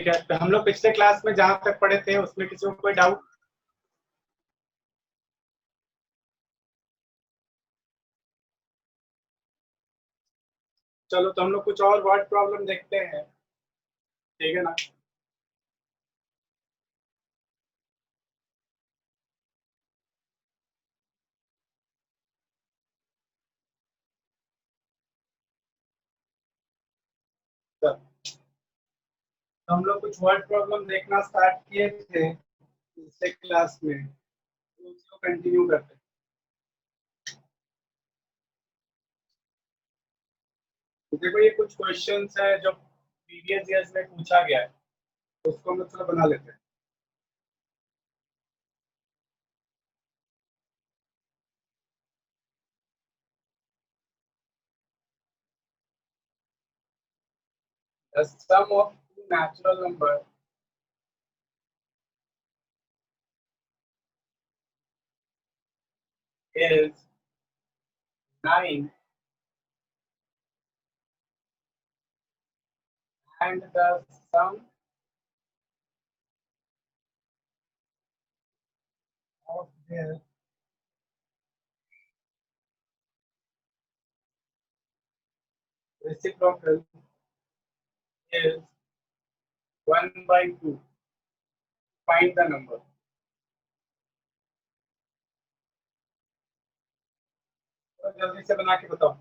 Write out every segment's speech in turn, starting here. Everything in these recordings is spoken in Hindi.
ठीक है, तो हम लोग पिछले क्लास में जहां तक पढ़े थे उसमें किसी को कोई डाउट? चलो तो हम लोग कुछ और वर्ड प्रॉब्लम देखते हैं, ठीक है ना। तो हम लोग कुछ वर्ड प्रॉब्लम देखना स्टार्ट किए थे पिछले क्लास में, तो उसको कंटिन्यू करते हैं। तो देखो ये कुछ क्वेश्चंस है जो प्रीवियस ईयर्स में पूछा गया है, तो उसको हम लोग थोड़ा बना लेते हैं। The sum of two natural numbers is 9 and the sum of their reciprocal is 1/2. Find the number. तो जल्दी से बना के बताओ।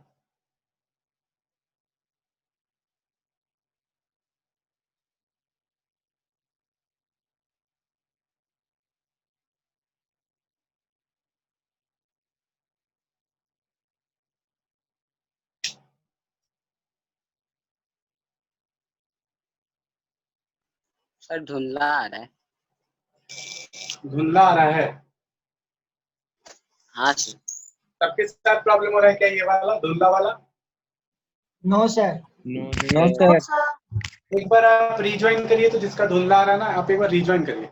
सर धुंधला आ रहा है। धुंधला आ रहा है? हाँ सर। सबके साथ प्रॉब्लम हो रहा है क्या ये वाला धुंधला वाला? No sir. No sir. एक बार आप रिज्वाइन करिए, तो जिसका धुंधला आ रहा है ना, आप एक बार रिज्वाइन करिए।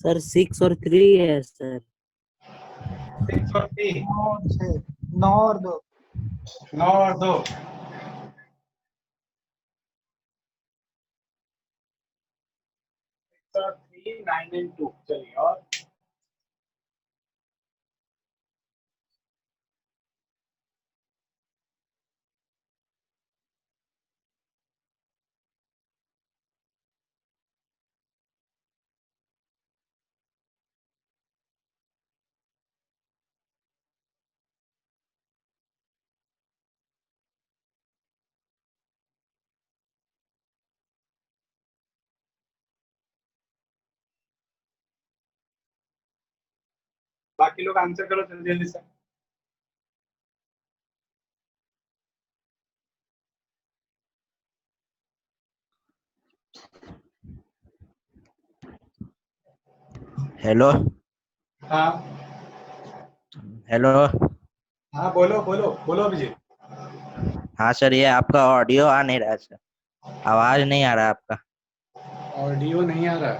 सर 6 और 3 है सर। 6 और 3? 9 और 2। 9 और 2। और 3, 9 and 2। चलिए और बाकी लोग आंसर करो जल्दी जल्दी से। हेलो हाँ हेलो। हाँ, बोलो बोलो बोलो अभिजीत। हाँ सर, ये आपका ऑडियो आ नहीं रहा है सर, आवाज नहीं आ रहा आपका। ऑडियो नहीं आ रहा?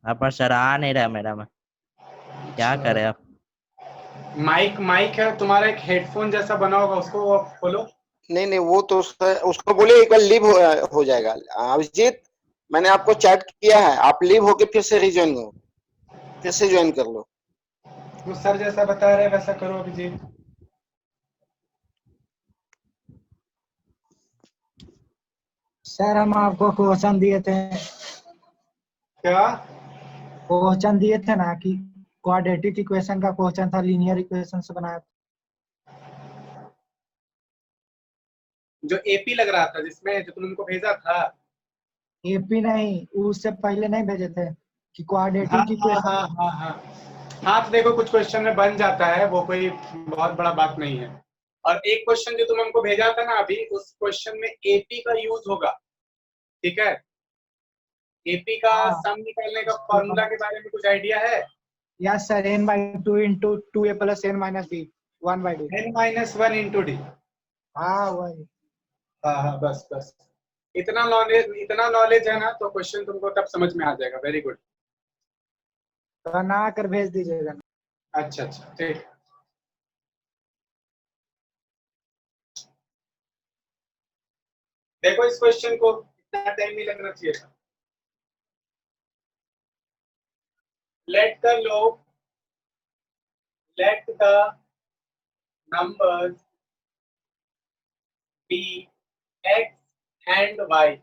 आप पर सर आ नहीं रहा मेरा में, क्या करें आप? माइक माइक है तुम्हारा, एक हेडफोन जैसा बना होगा, उसको आप खोलो। नहीं वो तो उसको बोले एक बार लीव हो जाएगा। अभिजीत, मैंने आपको चैट किया है, आप लीव होके फिर से रिज्वाइन हो, फिर से ज्वाइन कर लो। वो सर जैसा बता रहे वैसा करो अभिजीत। सर हम आपको क्वेश्चन दिए थे। क्या? क्वेश्चन दिए थे ना कि क्वाड्रेटिक इक्वेशन का क्वेश्चन था, लीनियर इक्वेशन से बनाया। जो एपी लग रहा था जिसमें, जो तुम उनको भेजा था? एपी नहीं, उससे पहले नहीं भेजे थे कि हाँ क्वाड्रेटिक हाँ हाँ इक्वेशन। हाँ हाँ हाँ। तो देखो कुछ क्वेश्चन में बन जाता है, वो कोई बहुत बड़ा बात नहीं है। और एक क्वेश्चन जो तुम हमको भेजा था ना अभी, उस क्वेश्चन में एपी का यूज होगा, ठीक है। एपी का हाँ सम निकालने का फॉर्मूला के बारे में कुछ आइडिया है? Yes sir, n/2 into 2a plus n-b 1/2। n-1 into D. हाँ वही। हाँ हाँ, बस बस इतना नॉलेज है ना, तो क्वेश्चन तुमको तब समझ में आ जाएगा। Very good. बना कर भेज दीजिएगा। अच्छा अच्छा, ठीक। देखो इस क्वेश्चन को, इतना टाइम नहीं लगना चाहिए था। let the numbers be x and y।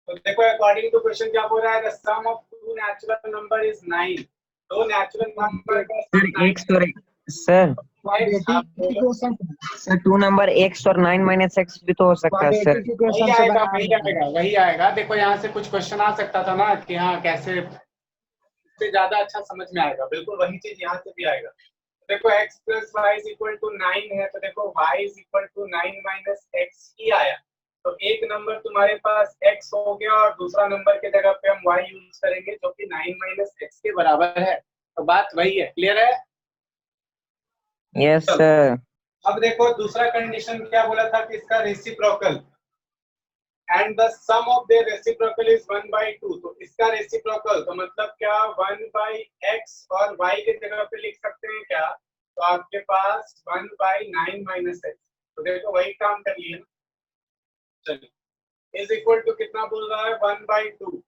तो देखो अकॉर्डिंग टू क्वेश्चन क्या बोल रहा है, the sum of two natural number is 9। दो नेचुरल नंबर का सर sum 9 एक्स और सर x। आप बोलो। सर 2 नंबर एक्स और 9 माइनस एक्स भी तो हो सकता है सर। वही आएगा वही आएगा वही आएगा। देखो यहाँ से कुछ क्वेश्चन आ सकता था ना कि हाँ कैसे, इससे ज्यादा अच्छा समझ में आएगा। बिल्कुल वही चीज यहाँ से भी आएगा। देखो x plus y is equal to 9 है, तो देखो y is equal to 9 minus x ही आया। तो एक नंबर तुम्हारे पास x हो गया और दूसरा नंबर के जगह पे हम y यूज करेंगे जो कि 9 माइनस एक्स के बराबर है। तो बात वही है, क्लियर है? Yes sir. अब देखो दूसरा कंडीशन क्या बोला था कि इसका reciprocal and the sum of their reciprocal is 1/2। तो इसका रेसिप्रोकल तो मतलब क्या 1/x और y के जगह पे लिख सकते हैं क्या? तो आपके पास 1/9 माइनस एक्स। तो देखो वही काम कर लिए ना। चलिए इज इक्वल टू कितना बोल रहा है 1/2।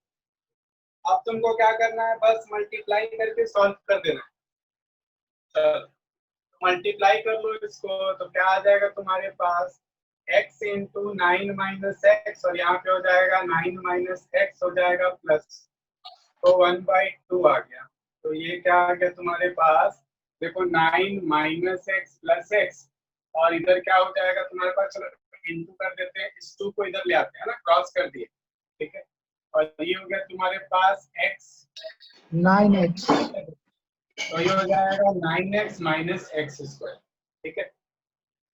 अब तुमको क्या करना है, बस मल्टीप्लाई करके सॉल्व कर देना है। चलो मल्टीप्लाई कर लो इसको, तो क्या आ जाएगा तुम्हारे पास x इंटू 9 माइनस एक्स, और यहाँ पे हो जाएगा 9 माइनस एक्स हो जाएगा प्लस, तो 1/2 आ गया। तो ये क्या आ गया तुम्हारे पास, देखो 9 माइनस एक्स प्लस एक्स, और इधर क्या हो जाएगा तुम्हारे पास, चलो इंटू कर देते हैं, इस 2 को इधर ले आते हैं ना, क्रॉस कर दिए, ठीक है। और ये हो गया तुम्हारे पास x 9x, तो ये हो जाएगा 9x माइनस एक्स स्क्वायर, ठीक है।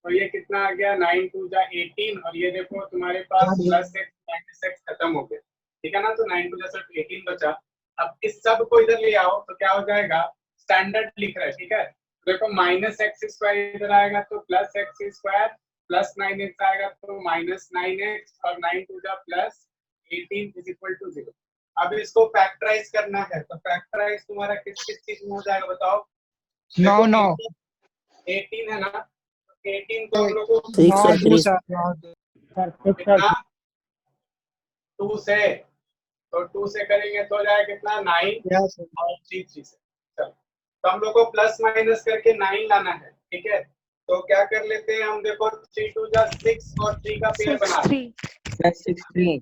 तो ये कितना आ गया 9 2 जा 18, और ये देखो तुम्हारे पास प्लस एक्स माइनस एक्स खत्म हो गया, ठीक है ना। तो 9 2 जा सिर्फ 18 बचा। अब इस सब को इधर ले आओ तो क्या हो जाएगा, स्टैंडर्ड लिख रहा है, ठीक है। देखो माइनस एक्स स्क्वायर इधर आएगा तो plus x square, plus 9x आएगा तो माइनस 9x, और 9 2 जा प्लस 18 इज इक्वल टू 0। अब इसको फैक्टराइज करना है, तो फैक्टराइज तुम्हारा किस किस चीज में हो जाएगा बताओ। 9 18 है ना, 18 को हम लोग को 6 और 3 कितना 2 से, तो 2 से करेंगे तो हो जाएगा कितना 9 और 3 3 से। चलो तो हम लोग को प्लस माइनस करके 9 लाना है, ठीक है। तो क्या कर लेते हैं हम, देखो 3 2 जा 6 और 3 का पेयर बना लेते हैं। प्लस 6 3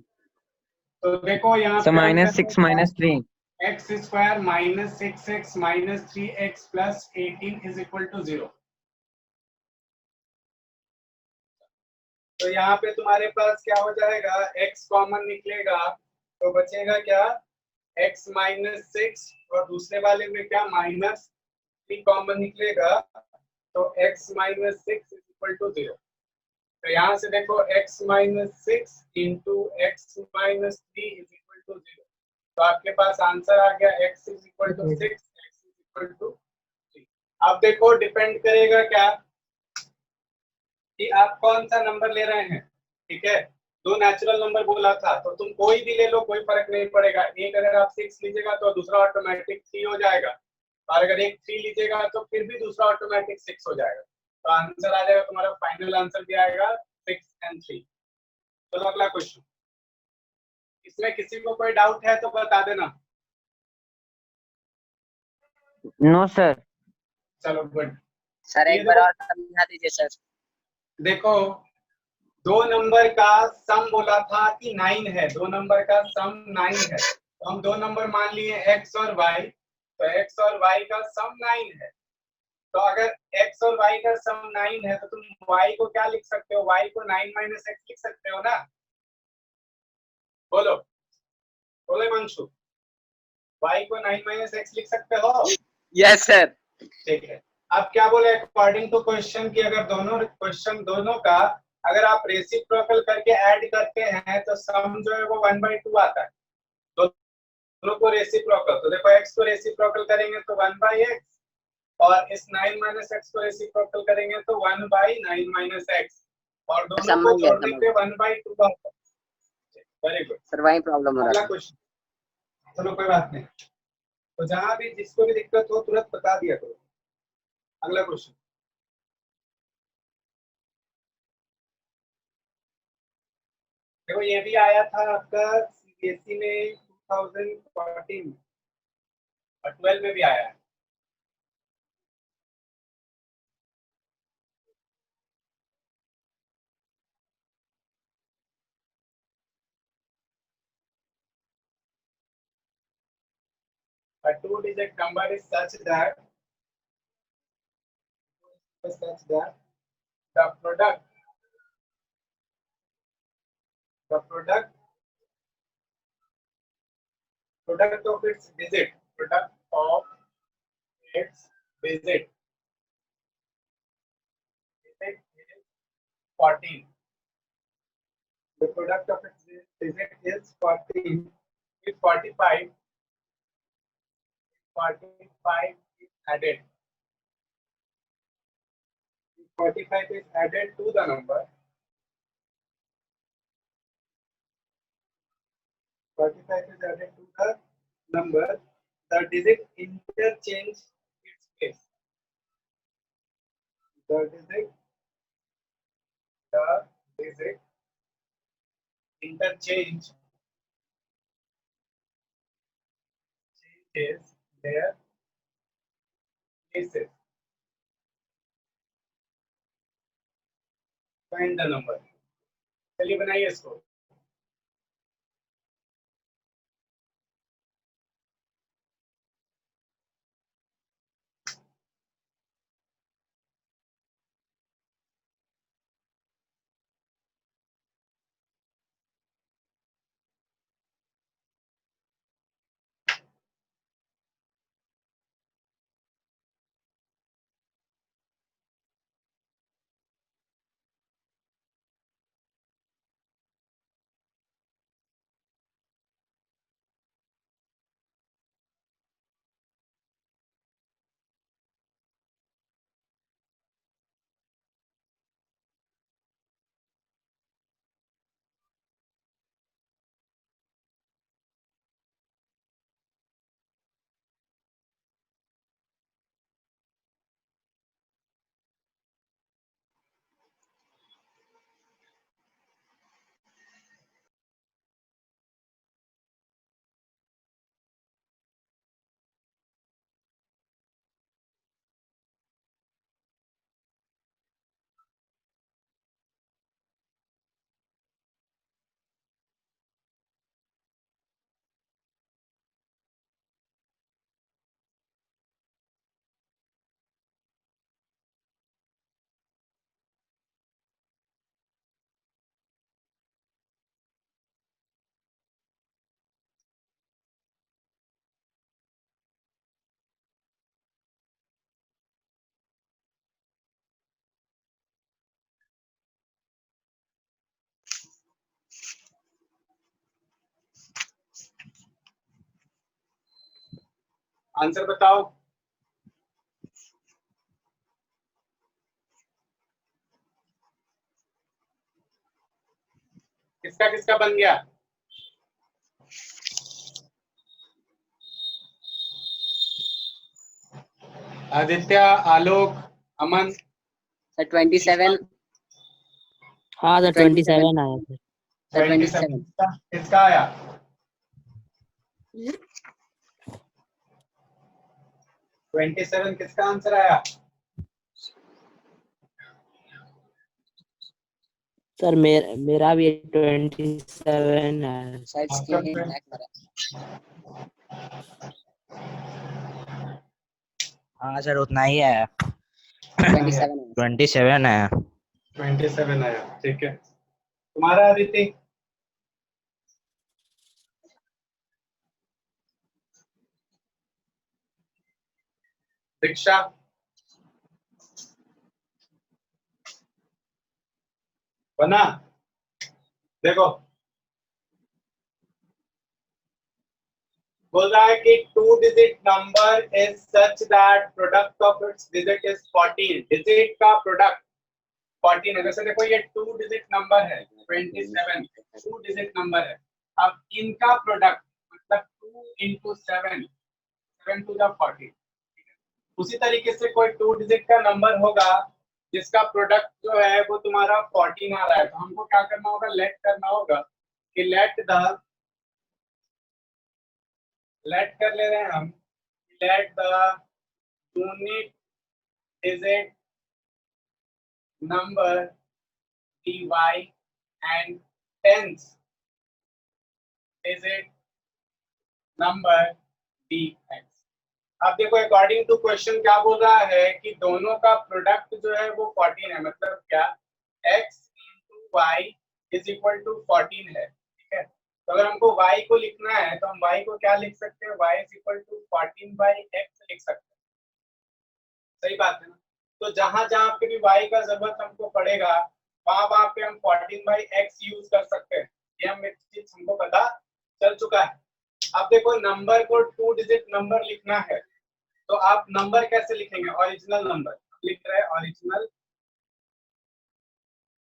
तो देखो यहाँ सर पे हम minus 6 minus 3 x square minus 6x minus 3x plus 18 is equal to 0। तो यहाँ पे तुम्हारे पास क्या हो जाएगा, x कॉमन निकलेगा तो बचेगा क्या, x माइनस 6, और दूसरे वाले में क्या माइनस 3 कॉमन निकलेगा तो x minus 6 is equal to 0। तो यहाँ से देखो x minus 6 into x minus 3 is equal to 0। तो आपके पास आंसर आ गया x is equal to 6, x is equal to 3। अब देखो डिपेंड करेगा क्या कि आप कौन सा नंबर ले रहे हैं, ठीक है। दो नेचुरल नंबर बोला था तो तुम कोई भी ले लो, कोई फर्क नहीं पड़ेगा। एक अगर आप 6 लीजिएगा तो दूसरा ऑटोमेटिक 3 हो जाएगा, और अगर एक 3 लीजिएगा तो फिर भी दूसरा ऑटोमेटिक 6 हो जाएगा। तो आंसर आ जाएगा तुम्हारा, फाइनल आंसर भी आएगा 6 and 3। चलो अगला क्वेश्चन, इसमें किसी को कोई डाउट है तो बता देना। No sir. चलो गुड। सर ये एक बार देखो- और समझा दीजिए सर। देखो दो नंबर का सम बोला था कि 9 है, दो नंबर का सम 9 है। तो हम दो नंबर मान लिए x और y, तो x और y का सम 9 है। तो अगर x और y का सम 9 है तो तुम y को क्या लिख सकते हो, y को 9 माइनस एक्स लिख सकते हो ना। बोलो बोलो मंशु, y को 9 माइनस एक्स लिख सकते हो। Yes sir. ठीक है। अब क्या बोले, अकॉर्डिंग टू क्वेश्चन की अगर दोनों का अगर आप रेसिप्रोकल करके ऐड करते हैं तो सम जो है वो 1/2 आता है। दोनों को रेसिप्रोकल, तो देखो x को रेसिप्रोकल करेंगे तो 1/x, और इस 9 माइनस एक्स को रेसिप्रोकल करेंगे तो 1/9 माइनस एक्स, और दोनों को समझ गया, जोड़ने समझ पे 1/2 आता है। Very good. सर वही प्रॉब्लम हो अगला रहा था। क्वेश्चन, चलो कोई बात नहीं। तो जहां भी जिसको भी दिक्कत हो तुरंत बता दिया करो। अगला क्वेश्चन, देखो ये भी आया था आपका सीबीएसई में 2014 और 12 में भी आया है। A two-digit number is such that the product of its digit is 14. The product of its digit is 14. If 45 is added. If 45 is added to the number. 45 is added to the number. The digit interchange its place. The digit interchange changes their places. Find the number. चलिए बनाइए इसको। आंसर बताओ। किसका किसका बन गया? आदित्य, आलोक, अमन। सर 27। हाँ सर 27 आया सर। सर 27। किसका आया? किसका आंसर आया? सर मेरा भी 27 है। सर स्क्रीन हैक करा। हाँ सर उतना ही है। 27 27 है। 27 आया, ठीक है। तुम्हारा आदित्य? दीक्षा? बना? देखो बोल रहा है कि two digit number is such that product of its digit is 14। Digit का प्रोडक्ट 14 है। जैसे देखो ये टू डिजिट नंबर है 27, टू डिजिट नंबर है। अब इनका प्रोडक्ट मतलब 2 into 7, 7 to the 14। उसी तरीके से कोई टू डिजिट का नंबर होगा जिसका प्रोडक्ट जो है वो तुम्हारा 14 आ रहा है, तो हमको क्या करना होगा? लेट करना होगा कि लेट कर ले रहे हैं हम, let the unit digit number dy and tens digit number dx। अब देखो अकॉर्डिंग टू क्वेश्चन क्या बोल रहा है कि दोनों का प्रोडक्ट जो है वो 14 है, मतलब क्या x into y is equal to 14 है, ठीक है। तो अगर हमको y को लिखना है तो हम y को क्या लिख सकते हैं, y is equal to 14/x लिख सकते हैं, सही बात है ना। तो जहां जहां पे भी y का जरूरत हमको पड़ेगा वहां पे हम 14/x यूज कर सकते हैं, ये हम एक चीज हमको पता चल चुका है। अब देखो नंबर को 2 डिजिट नंबर लिखना है तो आप नंबर कैसे लिखेंगे, ओरिजिनल नंबर लिख रहे हैं,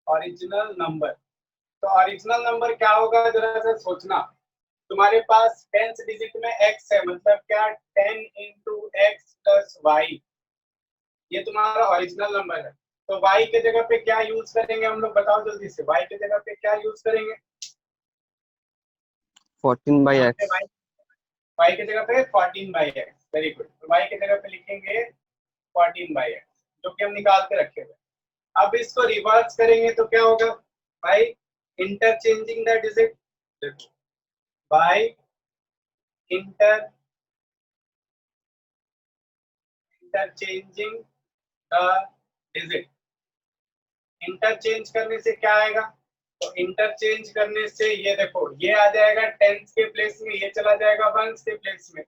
ओरिजिनल नंबर। तो ओरिजिनल नंबर क्या होगा जरा सा सोचना, तुम्हारे पास 10th डिजिट में x है, मतलब क्या 10 इंटू एक्स प्लस वाई, ये तुम्हारा ओरिजिनल नंबर है। तो y के जगह पे क्या यूज करेंगे हम लोग, बताओ जल्दी से, y के जगह पे क्या यूज करेंगे, 14/x। y के जगह पे 14/x, वेरी गुड। तो y के जगह पे लिखेंगे 14/x, जो कि हम निकाल के रखे हुए। अब इसको रिवर्स करेंगे तो क्या होगा, बाय इंटरचेंजिंग द डिजिट, देखो by interchanging the digit, interchange करने से क्या आएगा, तो इंटरचेंज करने से ये देखो ये आ जाएगा टेंस के प्लेस में, ये चला जाएगा वंस के प्लेस में,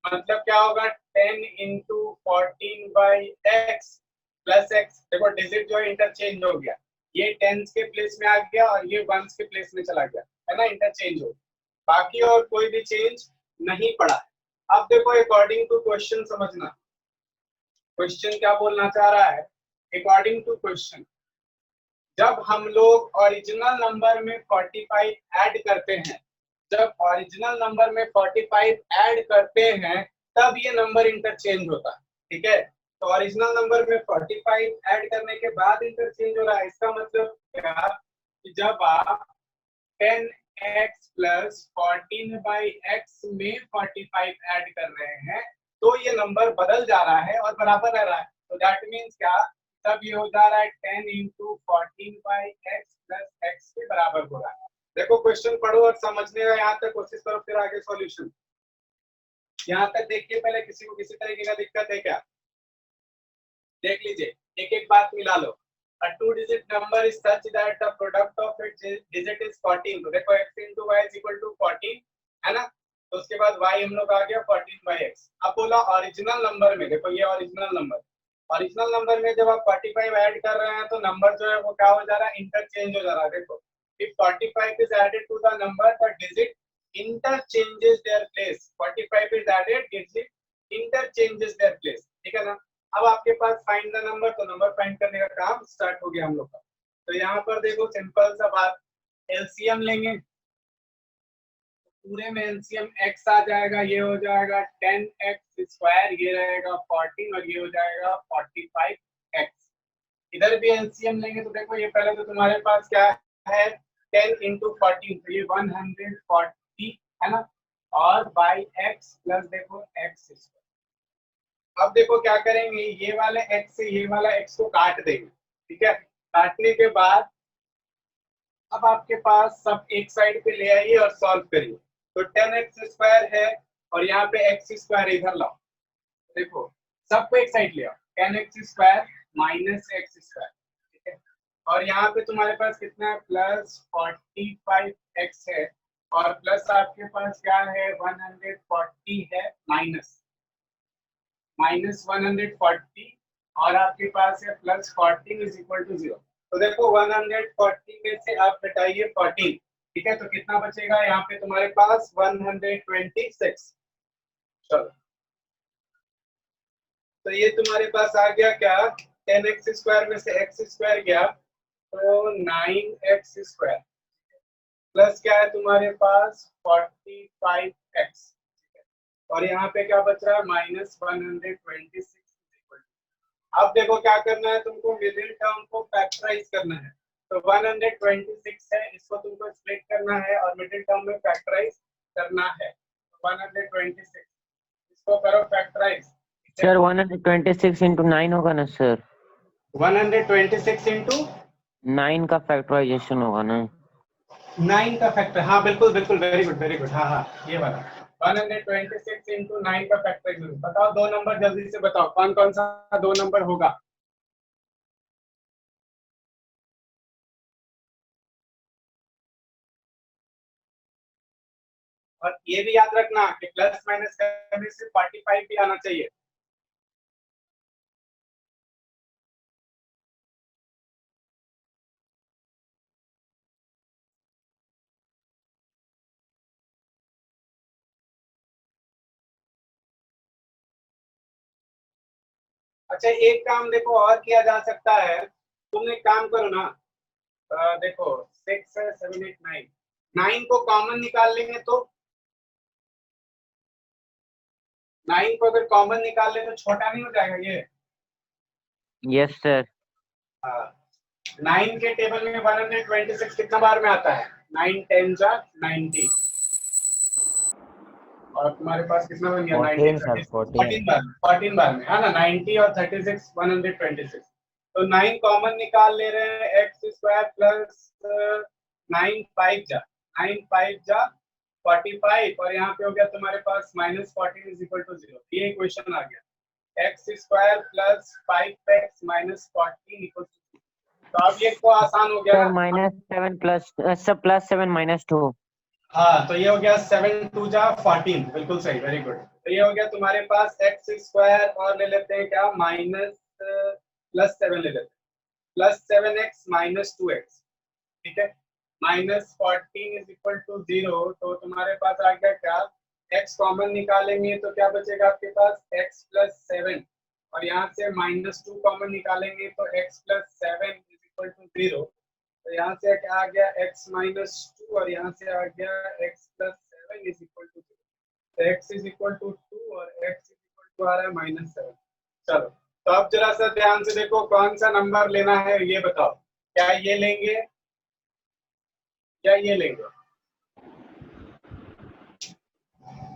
मतलब क्या होगा 10 इंटू 14/x प्लस x। देखो डिजिट जो है इंटरचेंज हो गया, ये टेंस के प्लेस में आ गया और ये वंस के प्लेस में चला गया, है ना, इंटरचेंज हो, बाकी और कोई भी चेंज नहीं पड़ा है। अब देखो अकॉर्डिंग टू क्वेश्चन समझना, क्वेश्चन क्या बोलना चाह रहा है, अकॉर्डिंग टू क्वेश्चन जब हम लोग ओरिजिनल नंबर में 45 ऐड करते हैं, जब ओरिजिनल नंबर में 45 ऐड करते हैं तब ये नंबर इंटरचेंज होता है, ठीक है। तो ओरिजिनल नंबर में 45 ऐड करने के बाद इंटरचेंज हो रहा है, इसका मतलब क्या कि जब आप 10x प्लस 14/x में 45 ऐड कर रहे हैं तो ये नंबर बदल जा रहा है और बराबर रह रहा है, तो दैट मीन्स क्या, तब ये हो जा रहा है 10 इंटू 14/x प्लस x के बराबर हो रहा है। देखो क्वेश्चन पढ़ो और समझने का यहाँ तक कोशिश करो, फिर आगे सॉल्यूशन। यहाँ तक देखिए, पहले किसी को किसी तरीके का दिक्कत है क्या, देख लीजिए, एक एक बात मिला लो। A 2-digit number is such that the product of its digit is 14, तो देखो x into y is equal to 14, है ना। तो उसके बाद y हम लोग आ गया 14/x। अब बोला ओरिजिनल नंबर में, देखो ये ओरिजिनल नंबर में जब आप 45 ऐड कर रहे हैं तो नंबर जो है वो क्या हो जा रहा है, इंटरचेंज हो जा रहा है। देखो if 45 is added to the number, the digit interchanges their place, 45 is added, digit interchanges their place, ठीक है ना। अब आपके पास फाइंड द नंबर, तो नंबर फाइंड करने का काम स्टार्ट हो गया हम लोग का। तो यहाँ पर देखो सिंपल सा बात, एलसीएम लेंगे, पूरे में एलसीएम x आ जाएगा, ये हो जाएगा 10x², ये रहेगा 14 और ये हो जाएगा 45x। इधर भी एलसीएम लेंगे तो देखो ये पहले तो तुम्हारे पास क्या है 10 इंटू 14, तो ये 140 है ना, और बाई x प्लस देखो x²। अब देखो क्या करेंगे, ये वाले x से ये वाला x को काट देंगे, ठीक है। काटने के बाद अब आपके पास सब एक साइड पे ले आइए और सॉल्व करिए। तो 10x² है और यहाँ पे x² इधर लाओ, देखो सबको एक साइड ले आओ, 10x² माइनस x², ठीक है। और यहाँ पे तुम्हारे पास कितना है, प्लस 45x है, और प्लस आपके पास क्या है 140 है, माइनस 140, और आपके पास है प्लस 14 इज इक्वल टू 0। तो देखो 140 में से आप घटाइए 14, ठीक है, तो कितना बचेगा यहाँ पे तुम्हारे पास 126। चलो तो ये तुम्हारे पास आ गया क्या, 10x² में से x² गया तो 9x² प्लस क्या है तुम्हारे पास 45x, और यहाँ पे क्या बच रहा है माइनस 126। अब देखो क्या करना है तुमको, मिडिल टर्म को फैक्टराइज करना है। तो 126 है, इसको तुमको स्प्लिट करना है और मिडिल टर्म में फैक्टराइज करना है। 126 इसको करो फैक्टराइज। सर 126 into 9 होगा ना सर? 126 इंटू 9 का फैक्टराइजेशन होगा ना? 9 का फैक्टर, हाँ बिल्कुल बिल्कुल, वेरी गुड वेरी गुड, हाँ हाँ ये वाला 126 इंटू 9 का फैक्टराइजेशन। बताओ दो नंबर जल्दी से बताओ, कौन कौन सा दो नंबर होगा? और ये भी याद रखना कि प्लस माइनस करने से 45 भी आना चाहिए। अच्छा एक काम देखो और किया जा सकता है, तुम एक काम करो ना, देखो 6 है 7 8 9, 9 को कॉमन निकाल लेंगे तो 9 को अगर कॉमन निकाल ले तो छोटा नहीं हो जाएगा ये? Yes sir. 9 के टेबल में 126 कितना बार में आता है? 9 10 जा 90, और तुम्हारे पास कितना बन गया? 14 90 सर, 14 बार, 14 बार में है ना, 90 और 36 126। तो 9 कॉमन निकाल ले रहे हैं, एक्स स्क्वायर प्लस 9 5 जा 9 5 जा 45, और यहाँ पे हो गया तुम्हारे पास -14 इज इक्वल टू 0। ये इक्वेशन आ गया, x square plus 5x minus 14 equal to. तो अब ये तो आसान हो गया सर ना। -7 प्लस सर +7 -2। हाँ तो ये हो गया 7 2 जा 14, बिल्कुल सही, वेरी गुड। तो ये हो गया तुम्हारे पास एक्स स्क्वायर, और ले लेते हैं क्या, माइनस +7 ले लेते हैं, +7x माइनस 2x, ठीक है, -14 इज इक्वल टू 0। तो तुम्हारे पास आ गया क्या, x कॉमन निकालेंगे तो क्या बचेगा आपके पास, x प्लस 7, और यहाँ से -2 कॉमन निकालेंगे तो x plus 7 is equal to 0। तो यहाँ से क्या आ गया, x माइनस 2, और यहाँ से आ गया x plus 7 is equal to 0। तो x इज इक्वल टू 2 और x इज इक्वल टू आ रहा है -7। चलो तो अब जरा सा ध्यान से देखो कौन सा नंबर लेना है, ये बताओ, क्या ये लेंगे या ये लेंगे?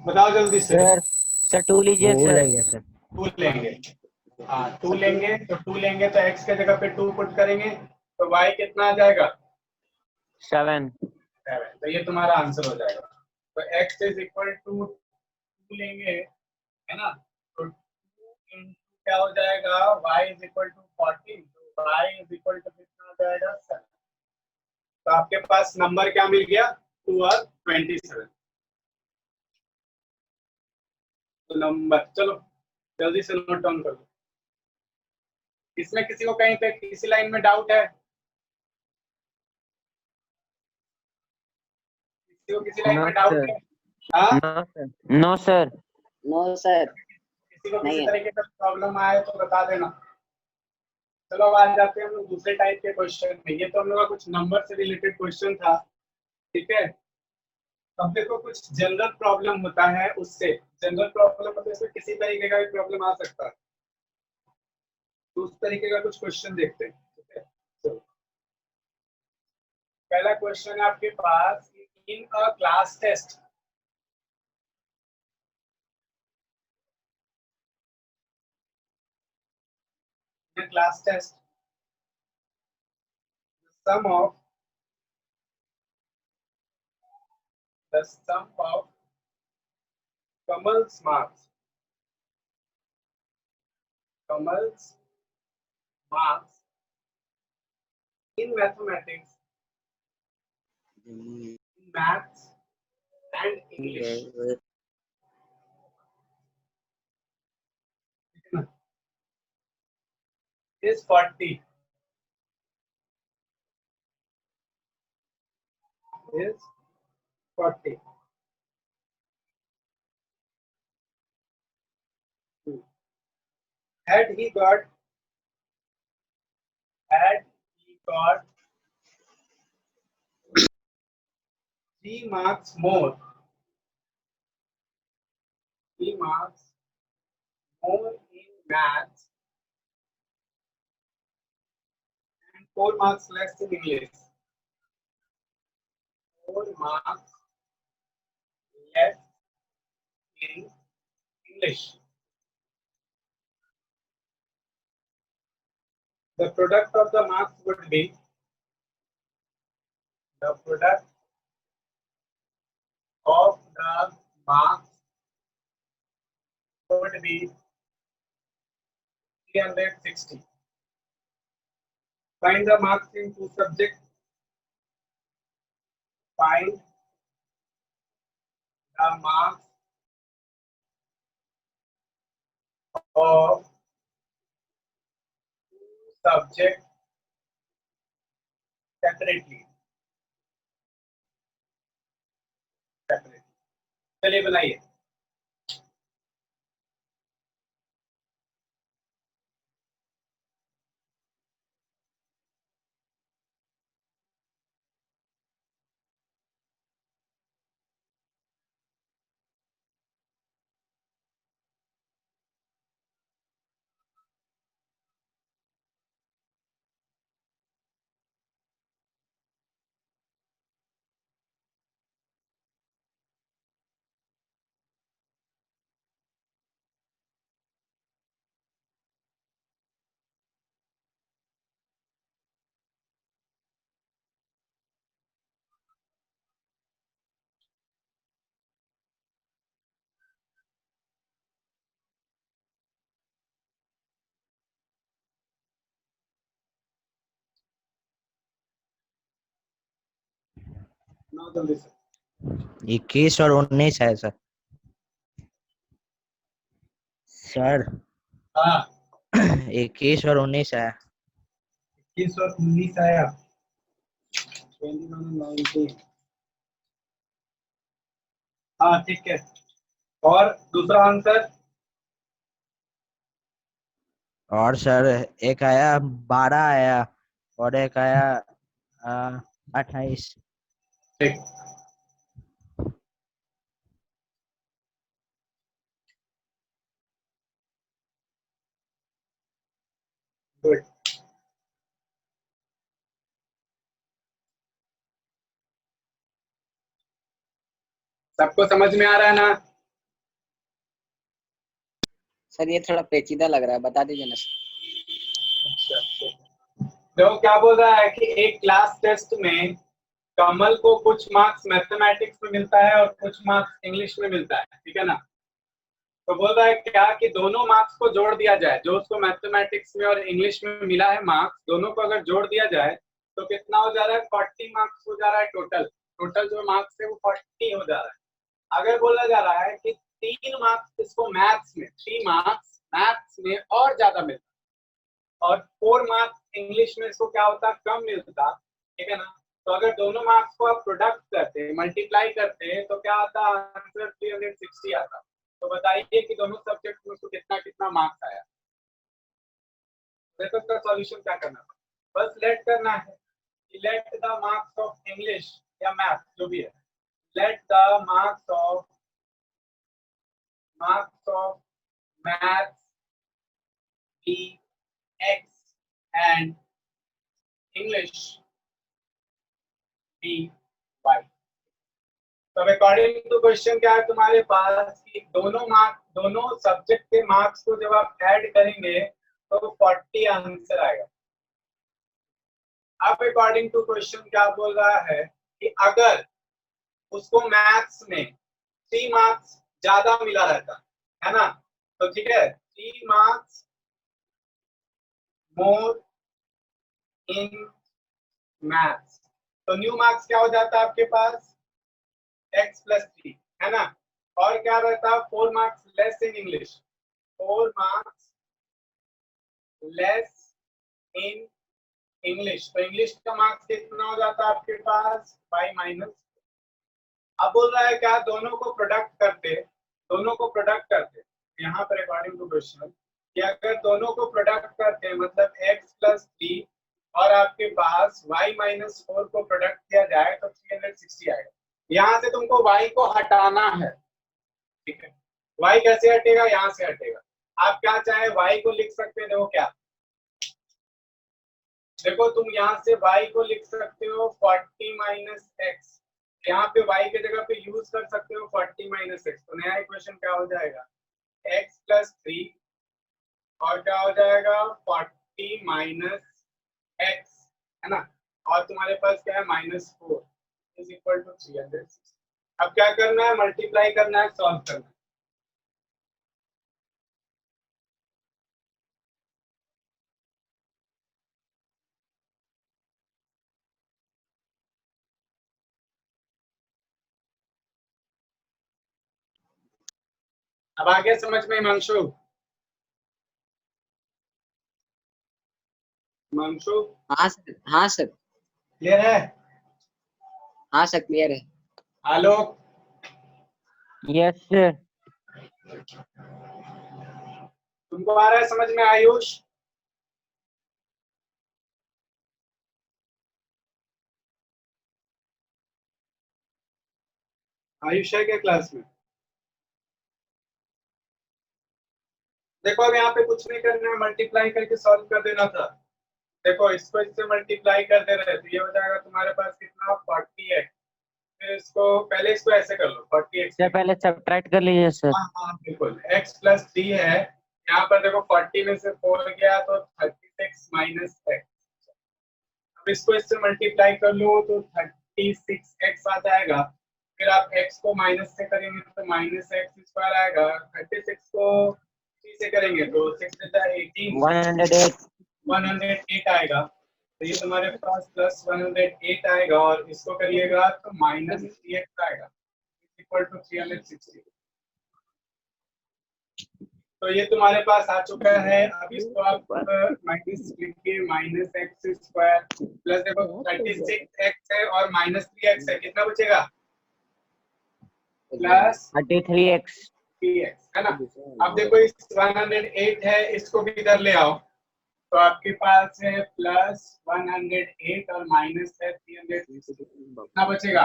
बताओ जल्दी से। सर 2 लीजिए वो सर। लेंगे सर। 2 लेंगे, हाँ 2 लेंगे, तो 2 लेंगे तो x के जगह पे 2 पुट करेंगे तो y कितना आ जाएगा, 7। 7। तो ये तुम्हारा आंसर हो जाएगा। तो x इज इक्वल टू 2 लेंगे, है ना, तो 2 into क्या हो जाएगा, y इज इक्वल टू 14, तो y इज इक्वल टू कितना आ जाएगा, 7। तो आपके पास नंबर क्या मिल गया, 2 और 27। तो नंबर, चलो जल्दी से नोट डाउन कर दो। इसमें किसी को कहीं पे किसी लाइन में डाउट है? किसी को किसी लाइन नो में डाउट सर। है? हाँ, no sir. No sir. No sir, किसी को नहीं किसी है। तरीके का प्रॉब्लम आए तो बता देना। चलो अब आ जाते हैं हम लोग दूसरे टाइप के क्वेश्चन में। ये तो हम लोग का कुछ नंबर से रिलेटेड क्वेश्चन था, ठीक है। अब देखो कुछ जनरल प्रॉब्लम होता है, उससे जनरल प्रॉब्लम मतलब इसमें किसी तरीके का भी प्रॉब्लम आ सकता है, तो उस तरीके का कुछ क्वेश्चन देखते हैं, ठीक है। चलो पहला क्वेश्चन है आपके पास, in a class test, in a class test, the sum of Kamal's marks in mathematics, in maths and English is 40. Is 40. Had he got 3 marks more, 3 marks more in maths and 4 marks less in English. 4 marks less in English. The product of the marks would be the product of the marks would be 360. Find the marks in 2 subjects. Find the marks of 2 subjects separately. चलिए बनाइए. Now जल्दी से. 21 और 19 है सर. सर हाँ 21 और 19 है. 21 और 19 आया. 21 और 19. हाँ ठीक है. और दूसरा आंसर. और सर एक आया 12 आया और एक आया 28. ठीक. गुड. सबको समझ में आ रहा है ना? सर ये थोड़ा पेचीदा लग रहा है, बता दीजिए ना सर। देखो क्या बोल रहा है कि एक क्लास टेस्ट में कमल को कुछ मार्क्स मैथमेटिक्स में मिलता है और कुछ मार्क्स इंग्लिश में मिलता है, ठीक है ना? तो बोल रहा है क्या कि दोनों मार्क्स को जोड़ दिया जाए, जो उसको मैथमेटिक्स में और इंग्लिश में मिला है मार्क्स, दोनों को अगर जोड़ दिया जाए तो कितना हो जा रहा है? 40 मार्क्स हो जा रहा है टोटल जो मार्क्स है वो 40 हो जा रहा है। अगर बोला जा रहा है कि 3 मार्क्स इसको मैथ्स में, 3 मार्क्स मैथ्स में और ज्यादा मिलता और 4 मार्क्स इंग्लिश में इसको क्या होता? कम मिलता, ठीक है ना? तो अगर दोनों मार्क्स को आप प्रोडक्ट करते, मल्टीप्लाई करते तो क्या आता? आंसर 360 आता। तो बताइए कि दोनों सब्जेक्ट में उसको कितना कितना मार्क्स आया। देखो इसका सॉल्यूशन क्या करना है, बस लेट करना है कि let the marks of English या मैथ जो भी है, let the marks of math be x and English be y. तो अकॉर्डिंग टू क्वेश्चन क्या है तुम्हारे पास कि दोनों सब्जेक्ट के मार्क्स को जब आप ऐड करेंगे तो 40 आंसर आएगा। अब अकॉर्डिंग टू क्वेश्चन क्या बोल रहा है कि अगर उसको मैथ्स में 3 मार्क्स ज्यादा मिला रहता है ना, तो ठीक है 3 मार्क्स मोर इन मैथ्स, तो न्यू मार्क्स क्या हो जाता है आपके पास? x + 3 है ना। और क्या रहता? 4 marks less in English, 4 marks less in English, तो इंग्लिश का मार्क्स कितना हो जाता है आपके पास? 5 - अब बोल रहा है क्या दोनों को प्रोडक्ट करते यहाँ पर अकॉर्डिंग टू क्वेश्चन कि अगर दोनों को प्रोडक्ट करते मतलब x + 3 और आपके पास y - 4 को प्रोडक्ट किया जाए तो 360 आएगा। यहाँ से तुमको y को हटाना है, ठीक है। y कैसे हटेगा? यहाँ से हटेगा। आप क्या चाहे y को लिख सकते हैं, देखो क्या देखो तुम यहाँ से y को लिख सकते हो 40 माइनस एक्स, यहाँ पे y के जगह पे यूज कर सकते हो 40 माइनस एक्स। तो नया इक्वेशन क्या हो जाएगा, x प्लस 3 और क्या हो जाएगा 40 माइनस एक्स, है ना, और तुम्हारे पास क्या है -4 इज इक्वल टू 300। अब क्या करना है, मल्टीप्लाई करना है, सॉल्व करना है। अब आगे समझ में हिमांशु? हिमांशु हाँ सर, हाँ सर, क्लियर है? हाँ सर, क्लियर है। आलोक, यस सर। तुमको आ रहा है समझ में? आयुष, आयुष है क्या क्लास में? देखो अब यहाँ पे कुछ नहीं करना है, मल्टीप्लाई करके सॉल्व कर देना था। देखो इसको इससे मल्टीप्लाई कर दे रहे तो ये हो जाएगा तुम्हारे पास कितना 40x। फिर इसको पहले इसको ऐसे कर लो 40x। सर पहले सब्ट्रैक्ट कर लीजिए सर। हाँ हाँ बिल्कुल, x प्लस 3 है, यहाँ पर देखो 40 में से 4 गया तो 36 माइनस एक्स। अब इसको इससे मल्टीप्लाई कर लो तो 36x आ जाएगा। फिर आप x को माइनस से करेंगे तो माइनस एक्स स्क्वायर आएगा। 36 को 3 से करेंगे तो 6 18 108 आएगा। तो ये तुम्हारे पास प्लस 108 आएगा और इसको करिएगा तो माइनस 3x आएगा इक्वल टू 360। तो ये तुम्हारे पास आ चुका है। अब इसको आप माइनस लिखिए, माइनस एक्स स्क्वायर प्लस देखो 36x है और माइनस 3x है, कितना बचेगा प्लस 33x 3x, है ना। अब देखो इस 108 है, इसको भी इधर ले आओ तो आपके पास है प्लस 108 और माइनस है 360, कितना बचेगा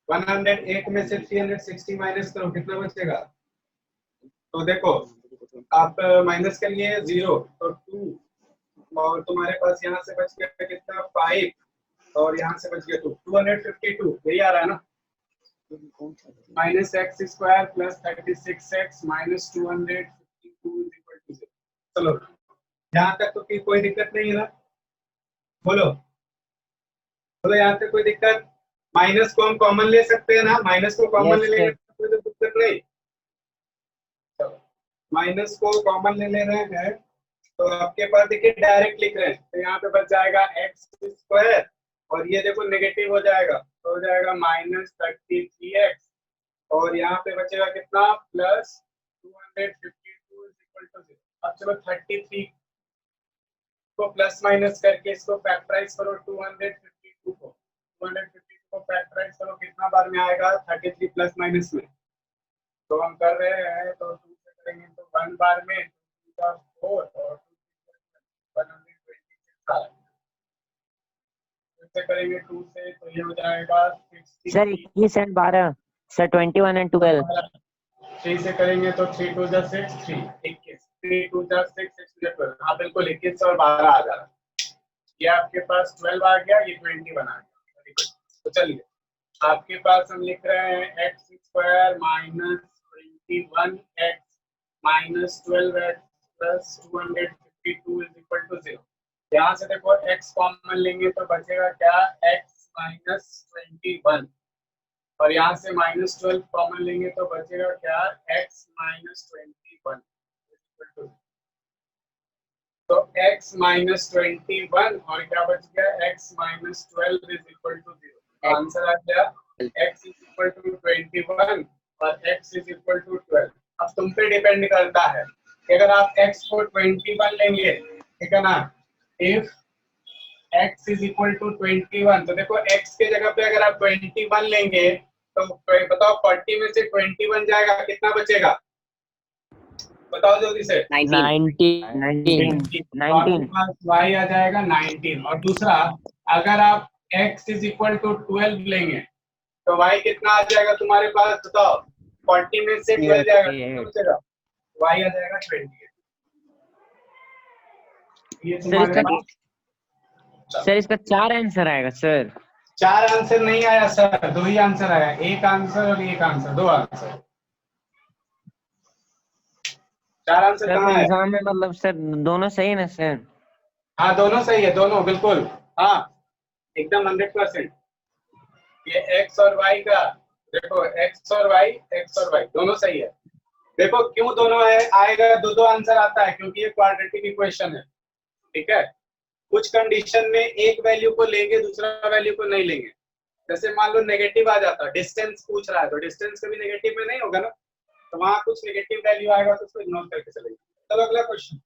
108 में से 360 माइनस करो, कितना बचेगा। तो देखो आप माइनस करिए 0 तो 2 और तुम्हारे पास यहाँ से बच गया कितना 5 और यहाँ से बच गया 252, यही आ रहा है ना। Minus x square plus 36x minus 252 is equal to 0। चलो यहाँ तक तो कोई दिक्कत नहीं है ना, बोलो बोलो यहाँ तक कोई दिक्कत। माइनस को हम कॉमन ले सकते हैं ना, माइनस को कॉमन ले लेंगे तो कोई दिक्कत नहीं। चलो माइनस को कॉमन ले ले रहे हैं तो आपके पास देखिए डायरेक्ट लिख रहे हैं तो यहाँ पे बच जाएगा एक्स स्क्वायर और ये देखो नेगेटिव हो जाएगा तो हो जाएगा माइनस 33x और यहाँ पे बचेगा कितना प्लस 252 इक्वल टू 0। अब चलो 33 को प्लस माइनस करके इसको फैक्टराइज करो 252 को फैक्टराइज करो, कितना बार में आएगा 33 प्लस माइनस में। तो हम कर रहे हैं तो 2 से करेंगे तो 1 बार में 2 का 4 और 126 आ से करेंगे 2 से तो ये हो जाएगा 60। Sir 21 and 12 sir 21 and 12। 3 से करेंगे तो 3 2 जा 6 3 21 3 2 जा 6 6 2 12। हाँ बिल्कुल 21 और 12 आ जा रहा है। ये आपके पास 12 आ गया, ये 20 बना गया। तो चलिए आपके पास हम लिख रहे हैं x square minus 21x minus 12x plus 252 is equal to 0। यहाँ से देखो x कॉमन लेंगे तो बचेगा क्या x माइनस 21 और यहाँ से माइनस 12 कॉमन लेंगे तो बचेगा क्या x माइनस 21। तो x माइनस 21 और क्या बच गया x minus 12 is equal to 0। Answer आ गया x इज इक्वल टू 21 और x इज इक्वल टू 12। अब तुम पे डिपेंड करता है कि अगर आप x को 21 लेंगे, ठीक है ना, if x is equal to 21 तो देखो x के जगह पे अगर आप 21 लेंगे तो बताओ 40 में से 21 जाएगा, कितना बचेगा बताओ जल्दी से। 19 y आ जाएगा 19 और दूसरा अगर आप x इज इक्वल टू 12 लेंगे तो y कितना आ जाएगा तुम्हारे पास बताओ। 40 में से 12 जाएगा, कितना बचेगा y आ जाएगा 28। ये तुम्हारे पास सर इसका 4 आंसर आएगा सर। 4 आंसर नहीं आया सर, 2 ही आंसर आया, एक आंसर और एक आंसर, 2 आंसर। 4 आंसर सर वो कहाँ है? एग्जाम में मतलब सर दोनों सही है ना सर? हाँ दोनों सही है, दोनों बिल्कुल। हाँ एकदम 100%। ये एक्स और वाई का, देखो एक्स और वाई दोनों सही है। देखो क्यों दोनों है आएगा, दो दो आंसर आता है क्योंकि ये क्वाड्रेटिक इक्वेशन है, ठीक है। कुछ कंडीशन में एक वैल्यू को लेंगे, दूसरा वैल्यू को नहीं लेंगे। जैसे मान लो नेगेटिव आ जाता, डिस्टेंस पूछ रहा है तो डिस्टेंस कभी नेगेटिव में नहीं होगा ना, तो वहां कुछ नेगेटिव वैल्यू आएगा तो उसको इग्नोर करके चलेंगे। चलो अगला क्वेश्चन।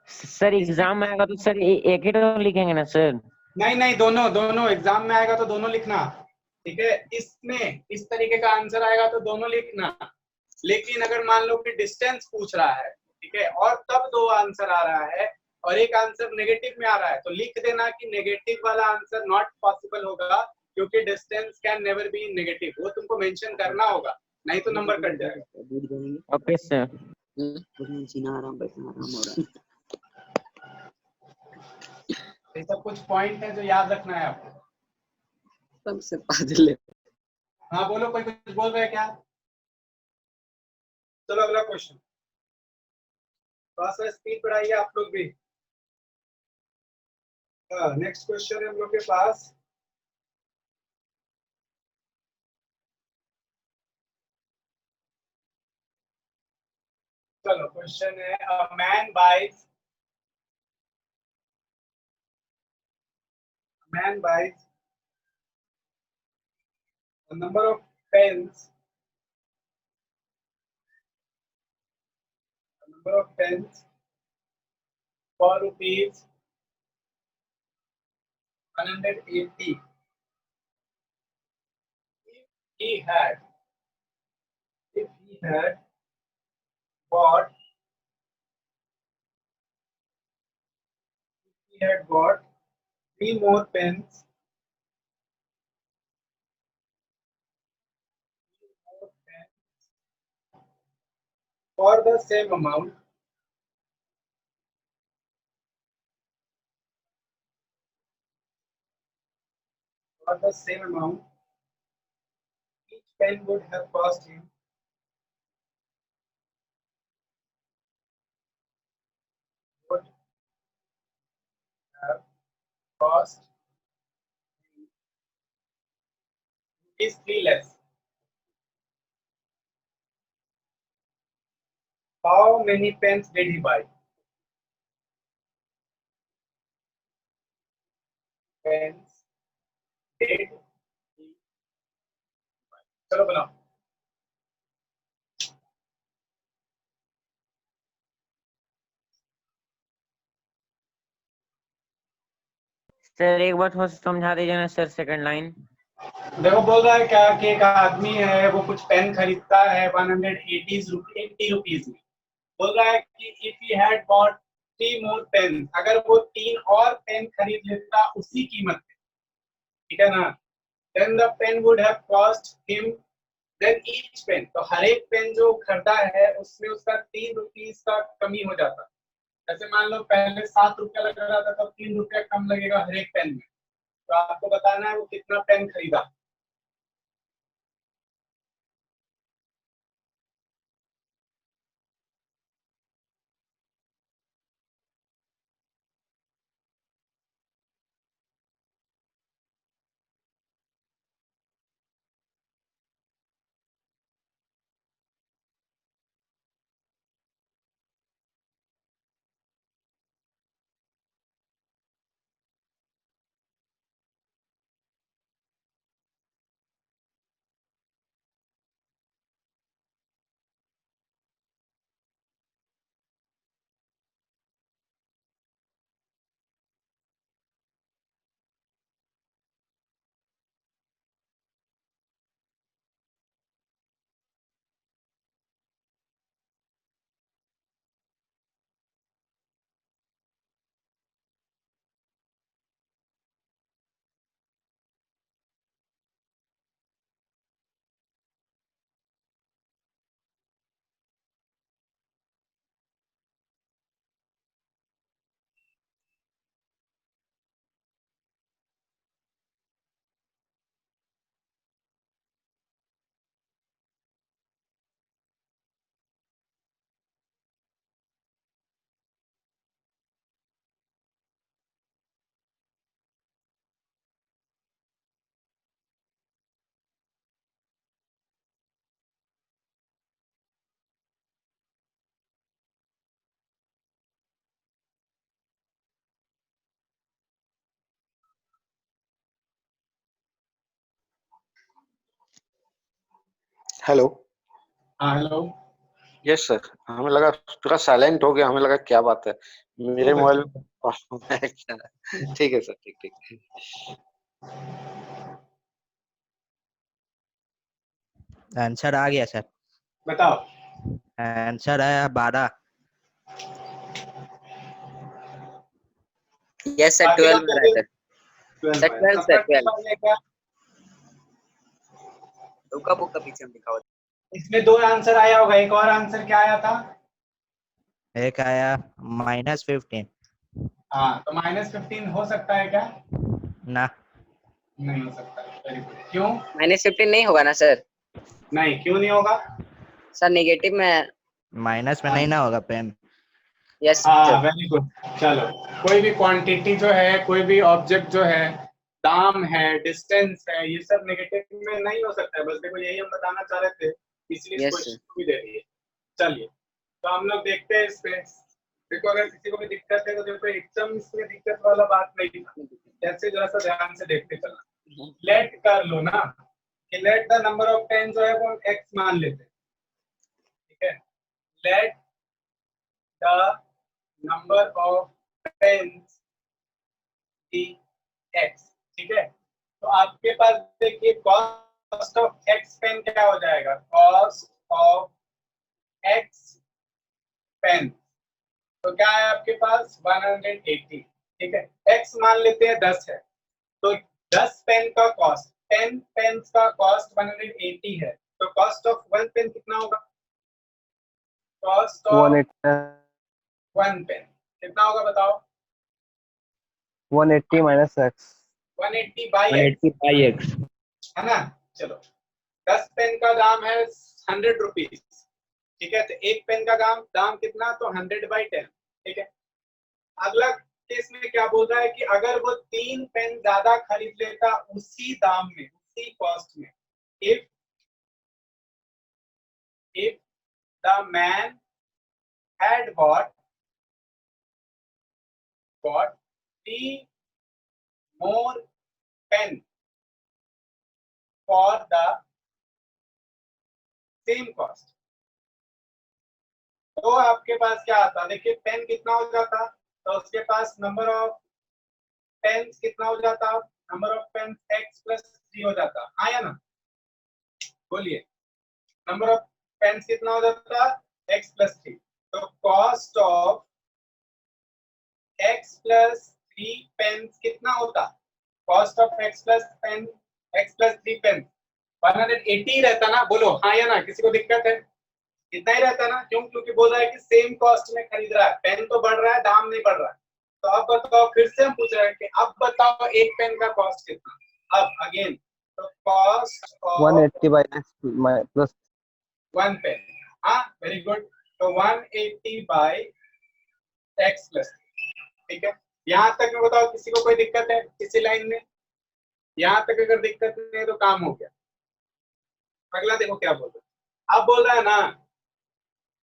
सर एग्जाम में आएगा तो सर एक ही तो लिखेंगे ना सर? नहीं नहीं, दोनों दोनों एग्जाम में आएगा तो दोनों लिखना, ठीक है। इसमें इस तरीके का आंसर आएगा तो दोनों लिखना, लेकिन अगर मान लो कि डिस्टेंस पूछ रहा है, ठीक है, और तब 2 आंसर आ रहा है और एक आंसर नेगेटिव में आ रहा है, तो लिख देना कि नेगेटिव वाला आंसर नॉट पॉसिबल होगा क्योंकि distance can never be negative, वो तुमको मेंशन करना होगा, नहीं तो नंबर कट जाएगा। Okay sir. सीना आराम बैठना आराम हो रहा है। ये सब कुछ पॉइंट है जो याद रखना है आपको। सबसे पागल है। हाँ बोलो, कोई कुछ बोल रहे हैं क्या? चलो अगला क्वेश्चन, थोड़ा सा स्पीड बढ़ाइए आप लोग भी। नेक्स्ट क्वेश्चन है हम लोग के पास। चलो क्वेश्चन है, a man buys a number of pens, a number of pens for rupees 180. He had, if he had bought, he had bought 3 more pens, for the same amount, for the same amount, each pen would have cost him would have cost is 3 less. How many pens did he buy? Pens did he buy? चलो बनाओ। सर एक बार थोड़ा सा समझा दीजिए ना सर, सेकंड लाइन। देखो बोल रहा है क्या कि एक आदमी है, वो कुछ पेन खरीदता है 180 रुपीज में। बोल रहा है कि if he had bought 3 more pen, अगर वो 3 और पेन खरीद लेता उसी कीमत पे, ठीक है ना, then the pen would have cost him, then each pen, तो हर एक पेन जो खरीदा है उसमें उसका 3 रुपीज का कमी हो जाता। जैसे मान लो पहले 7 रुपया लग रहा था, तो 3 रुपया कम लगेगा हर एक पेन में। तो आपको बताना है वो कितना पेन खरीदा। हेलो। हाँ हेलो। यस सर, हमें लगा पूरा साइलेंट हो गया, हमें लगा क्या बात है, मेरे मोबाइल में प्रॉब्लम है क्या। ठीक है सर, ठीक ठीक। आंसर आ गया सर। बताओ। आंसर आया 12। यस सर, बाकी 12 लोग आ रहा है सर। 12 सर है। 12 सबका सर 12। 12 है क्या? रुका बुक का पीछे हम दिखाओ। इसमें 2 आंसर आया होगा, एक और आंसर क्या आया था? एक आया -15। हाँ, तो -15 हो सकता है क्या? ना। नहीं हो सकता। Very good. क्यों -15 नहीं होगा ना सर? नहीं? क्यों नहीं होगा? सर नेगेटिव में। माइनस में हाँ नहीं ना होगा पेन। यस हाँ, सर। Very good. चलो, कोई भी क्वांटिटी जो है, कोई भी ऑब्जेक्ट जो है, दाम है, डिस्टेंस है, ये सब नेगेटिव में नहीं हो सकता है। बस देखो, यही हम बताना चाह रहे थे, इसलिए इस यस सर। क्वेश्चन को भी दे दिए। चलिए, तो हम लोग देखते हैं इसमें। देखो, अगर किसी को भी दिक्कत है तो देखो, एकदम इसमें दिक्कत वाला बात नहीं था। जैसे जरा सा ध्यान से देखते चलना। लेट कर लो ना कि let the number of pen जो है वो हम x मान लेते हैं। ठीक है, let the number of pens be x। ठीक है, तो आपके पास देखिए, कॉस्ट ऑफ x पेन क्या हो जाएगा? कॉस्ट ऑफ x पेन, तो क्या है आपके पास? 180। ठीक है, x मान लेते हैं 10 है, तो 10 पेन का कॉस्ट, 10 पेन्स का कॉस्ट 180 है, तो कॉस्ट ऑफ 1 पेन कितना होगा? कॉस्ट ऑफ 1 पेन कितना होगा बताओ? 180 minus x 180 by x, 180 by x। है ना। चलो, 10 पेन का दाम है 100 रुपीज। ठीक है, तो एक पेन का दाम कितना? तो 100/10। ठीक है, अगला केस में क्या बोल रहा है कि अगर वो 3 पेन ज्यादा खरीद लेता उसी दाम में, उसी कॉस्ट में, if the man had bought 3 more pen for the same cost, तो आपके पास क्या आता? देखिए, पेन कितना हो जाता, तो उसके पास नंबर ऑफ पेन्स कितना हो जाता? नंबर ऑफ पेन्स x + 3 हो जाता। हाँ या ना? बोलिए, नंबर ऑफ पेन्स कितना हो जाता? x + 3। तो कॉस्ट ऑफ x + 3 पेन्स कितना होता? कॉस्ट ऑफ x + 3 पेन 180 रहता ना? बोलो हाँ या ना, किसी को दिक्कत है? इतना ही रहता ना? क्यों? क्योंकि बोल रहा है कि सेम कॉस्ट में खरीद रहा है, पेन तो बढ़ रहा है, दाम नहीं बढ़ रहा है। तो अब बताओ, फिर से हम पूछ रहे हैं कि अब बताओ एक पेन का कॉस्ट कितना? अब अगेन, तो cost of 180 by x plus 1 pen, हाँ वेरी गुड, तो 180 बाई x + 3। ठीक है, यहाँ तक में बताओ किसी को कोई दिक्कत है किसी लाइन में? यहाँ तक अगर दिक्कत नहीं है तो काम हो गया। अगला देखो क्या बोल रहा है। अब बोल रहा है ना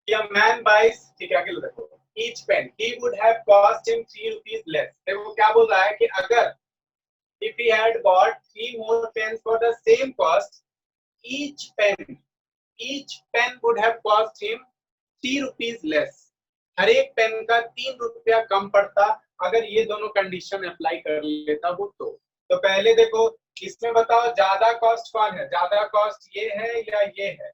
कि a man buys, ठीक है, अगला देखो, each pen he would have cost him 3 rupees less। देखो क्या बोल रहा है कि अगर if he had bought 3 more pens for the same cost, each pen would have cost him 3 rupees less। हर एक पेन का 3 रुपया कम पड़ता अगर ये दोनों कंडीशन अप्लाई कर लेता वो। तो पहले देखो, इसमें बताओ ज्यादा कॉस्ट कौन है? ज्यादा कॉस्ट ये है या ये है?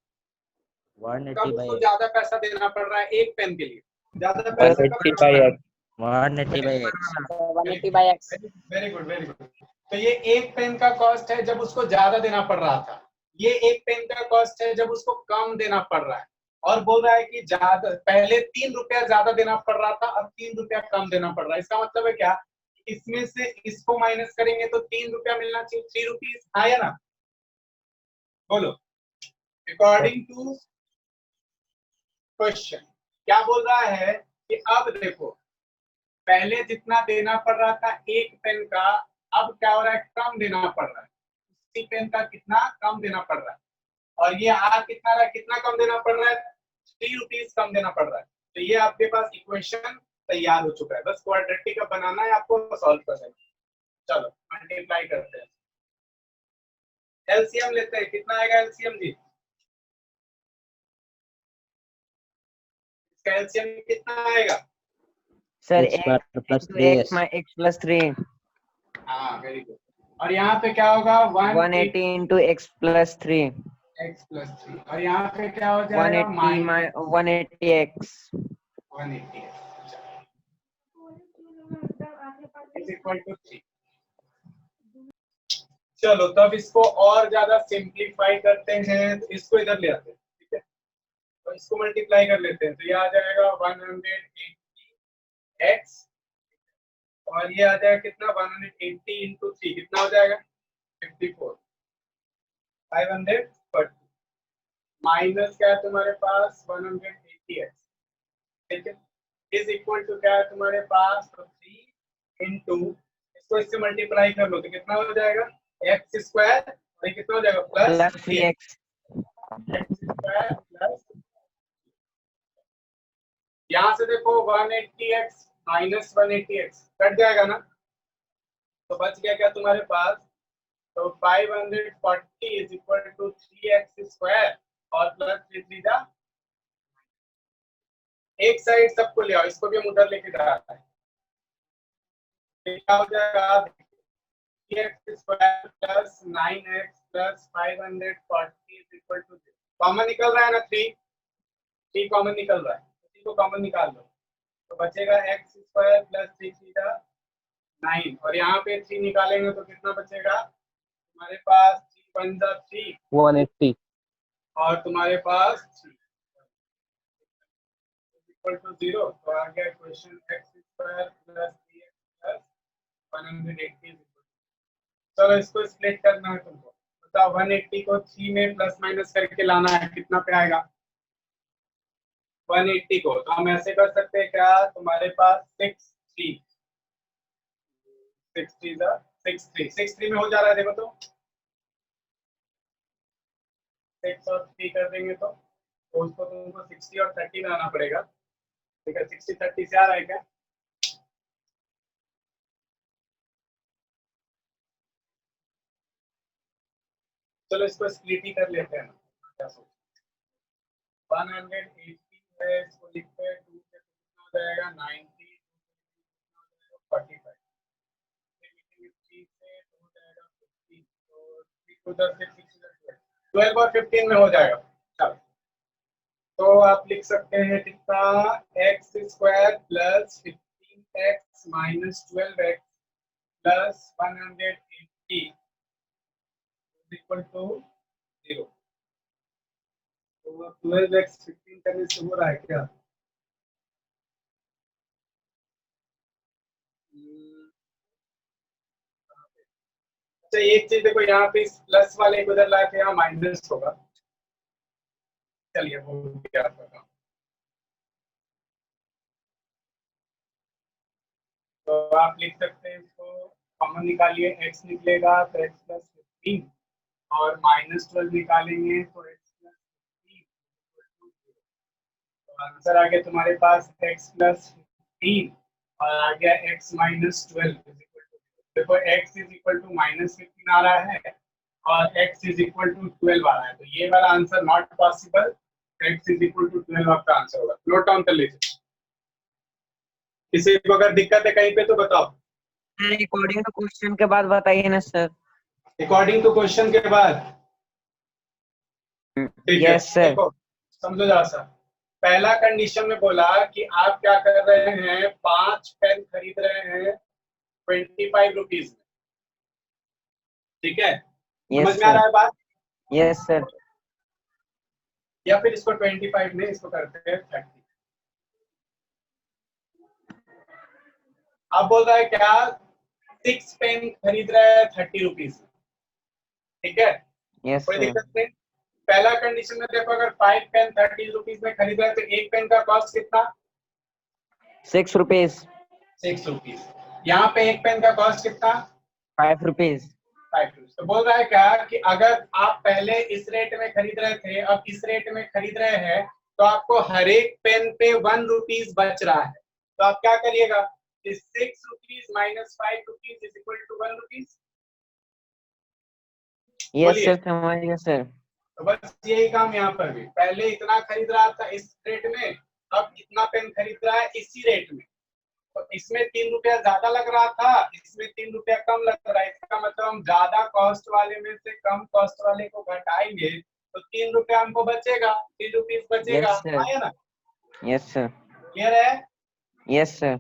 180 कब by उसको x। ज्यादा पैसा देना पड़ रहा है एक पेन के लिए? ज्यादा पैसा कब 180 देना by पड़ रहा है? x 180 by x। 180 by x। Very good, very good. तो ये एक पेन का कॉस्ट है जब उसको ज्यादा देना पड़ रहा था, ये एक पेन का कॉस्ट है जब उसको कम देना पड़ रहा है। और बोल रहा है कि ज्यादा, पहले 3 रुपया ज्यादा देना पड़ रहा था, अब 3 रुपया कम देना पड़ रहा है। इसका मतलब है क्या? इसमें से इसको माइनस करेंगे तो 3 रुपया मिलना चाहिए, 3 रुपीज, हाँ या ना? बोलो, अकॉर्डिंग टू क्वेश्चन क्या बोल रहा है कि अब देखो, पहले जितना देना पड़ रहा था एक पेन का, अब क्या हो रहा है? कम देना पड़ रहा है। उसी पेन का कितना कम देना पड़ रहा है, और ये कितना रहा? कितना कम देना पड़ रहा है? 3 रुपीज कम देना पड़ रहा है। तो ये आपके पास इक्वेशन तैयार हो चुका है, बस क्वाड्रेटिक का बनाना है, आपको सॉल्व करना है। चलो मल्टीप्लाई करते हैं, एलसीएम लेते हैं। कितना आएगा एलसीएम जी? इसका एलसीएम कितना आएगा? Sir X bar plus x 3s. x plus 3 हाँ वेरी गुड। और यहाँ पे क्या होगा? 180 into x plus 3 x plus 3। और यहाँ पे क्या हो जाएगा? 180x 180 is equal to 3। चलो तब इसको और ज्यादा सिंप्लीफाई करते हैं, तो इसको इधर ले आते हैं, ठीक है? तो इसको मल्टीप्लाई कर लेते हैं, तो ये आ जाएगा 180x और ये आ जाएगा कितना? 180 into 3 कितना हो जाएगा? 54। 540 माइनस क्या है तुम्हारे पास? 180x, ठीक है, इज इक्वल टू क्या है तुम्हारे पास? तो 3 इंटू, इसको इससे मल्टीप्लाई कर लो तो कितना हो जाएगा? एक्स स्क्वायर, और ये कितना हो जाएगा? plus 3x x square plus, यहाँ से देखो 180x माइनस 180x कट जाएगा ना, तो बच गया क्या तुम्हारे पास? तो 540 is equal to 3x square और प्लस 3 जा, एक साइड सबको ले आओ, इसको भी हम उधर लेके जा रहा है, क्या हो जाएगा? 3x square plus 9x plus 540 is equal to 0। Common निकल रहा है ना? 3 कॉमन निकल रहा है, 3 को कॉमन निकाल दो तो बचेगा x स्क्वायर प्लस 3 का 9, और यहाँ पे 3 निकालेंगे तो कितना बचेगा तुम्हारे पास? 3 1 जा 3 180 और तुम्हारे पास 3 इक्वल टू 0। तो आ गया question x square plus 3x plus 180। चलो इसको स्प्लिट करना है तुमको, बताओ 180 को 3 में प्लस माइनस करके लाना है, कितना पे आएगा? 180 को तो हम ऐसे कर सकते हैं क्या? तुम्हारे पास 6 3 में हो जा रहा है, देखो तो 6 और 3 कर देंगे तो उसको तुमको 60 और 30 में आना पड़ेगा, ठीक है? 60 30 से आ रहा है क्या? चलो इसको स्प्लिट ही कर लेते हैं ना, क्या सोचते हैं? 180 है, इसको लिखते हैं 2 से कितना हो जाएगा? 90, 45, 3 से हो जाएगा 15, तो 3 उधर से 12 और 15 में हो जाएगा। चलो तो आप लिख सकते हैं कितना? X square plus 15x minus 12x plus 180 equal to 0। तो 12x 15 करने से हो रहा है क्या? अच्छा एक चीज देखो, यहाँ पे इस प्लस वाले को उधर ला के यहाँ माइनस होगा, चलिए वो क्या करना। तो आप लिख सकते हैं इसको कॉमन निकालिए, x निकलेगा तो x प्लस 15 और माइनस 12 निकालेंगे तो x प्लस 15। तो आंसर आ गया तुम्हारे पास x प्लस 15 और आ गया x माइनस 12 देखो x is equal to minus 15 आ रहा है और x इज इक्वल टू 12 आ रहा है, तो ये वाला answer not possible, x is equal to 12 आपका आंसर होगा। नोट डाउन कर लीजिए, किसी को अगर दिक्कत है कहीं पे तो बताओ। अकॉर्डिंग टू क्वेश्चन के बाद बताइए ना सर। अकॉर्डिंग टू क्वेश्चन के बाद, ठीक है? Yes sir. देखो समझो जरा सा, पहला कंडीशन में बोला कि आप क्या कर रहे हैं? 5 पेन खरीद रहे हैं 25 रुपीज में, ठीक है? समझ में आ रहा है बात? Yes sir. या फिर इसको 25 में इसको करते हैं 30। अब बोल रहा है क्या? 6 पेन खरीद रहे हैं 30 रुपीज में, ठीक है? यस कोई सर। दिक्कत नहीं। पहला कंडीशन में देखो, अगर 5 पेन 30 रुपीज में खरीद रहे हैं तो एक पेन का कॉस्ट कितना? 6 रुपीज। 6 रुपीज। यहाँ पे एक पेन का कॉस्ट कितना? 5 रुपीज। 5 रुपीज। तो बोल रहा है क्या कि अगर आप पहले इस रेट में खरीद रहे थे, अब इस रेट में खरीद रहे हैं, तो आपको हर एक पेन पे 1 रुपीज बच रहा है, तो आप क्या करिएगा? 6 rupees minus 5 rupees is equal to 1 rupees. Yes sir, समझ गया सर। तो बस यही काम यहाँ पर भी, पहले इतना खरीद रहा था इस रेट में, अब इतना पेन खरीद रहा है इसी रेट में, तो इसमें 3 रुपया ज्यादा लग रहा था, इसमें 3 रुपया कम लग रहा है। इसका मतलब हम ज्यादा कॉस्ट वाले में से कम कॉस्ट वाले को घटाएंगे तो 3 रुपया हमको बचेगा, 3 रुपीज बचेगा। Yes, sir. आया ना? यस सर, क्लियर है? Yes sir.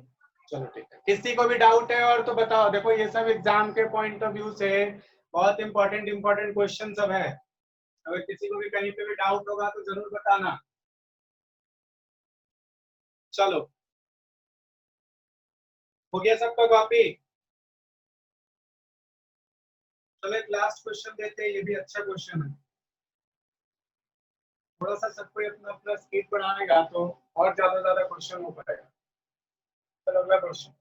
चलो ठीक है, किसी को भी डाउट है और तो बताओ। देखो ये सब एग्जाम के पॉइंट ऑफ व्यू से बहुत इंपॉर्टेंट क्वेश्चन सब है। अगर किसी को भी कहीं पे भी डाउट होगा तो जरूर बताना। चलो, हो गया सबका कॉपी? चलो एक लास्ट क्वेश्चन देते हैं, ये भी अच्छा क्वेश्चन है। थोड़ा सा सबको अपना अपना स्पीड बढ़ाएगा तो और ज्यादा क्वेश्चन हो पाएगा। चलो अगला क्वेश्चन।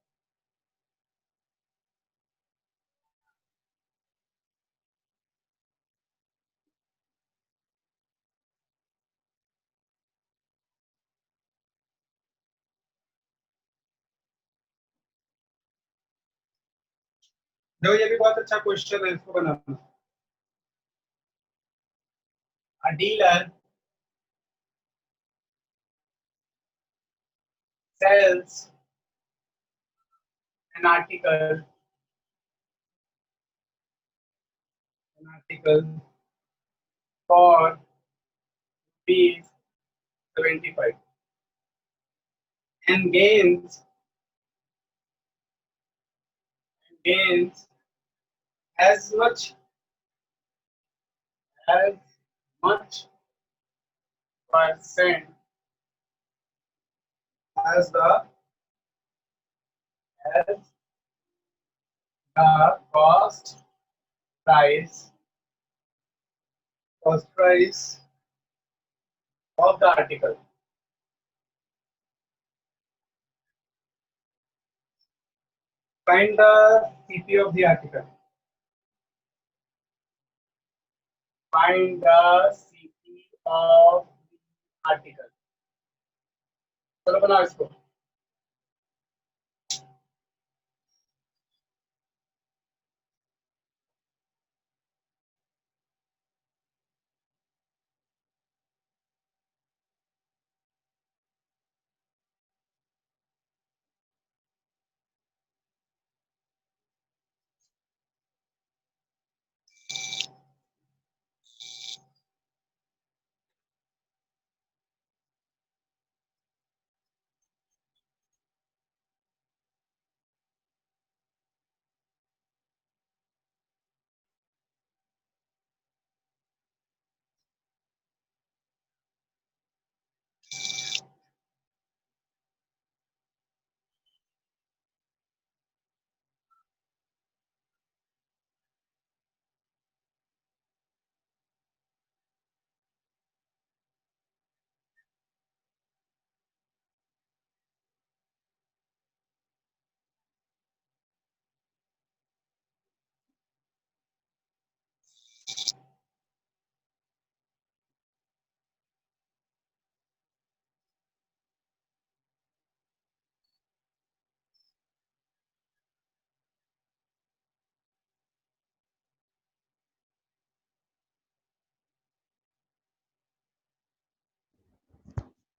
देखो ये भी बहुत अच्छा क्वेश्चन है, इसको बनाना। A dealer sells an article for ₹75 and gains as much percent as the cost price of the article. Find the CP of the article. Find the CP of the article. चलो बनाओ इसको।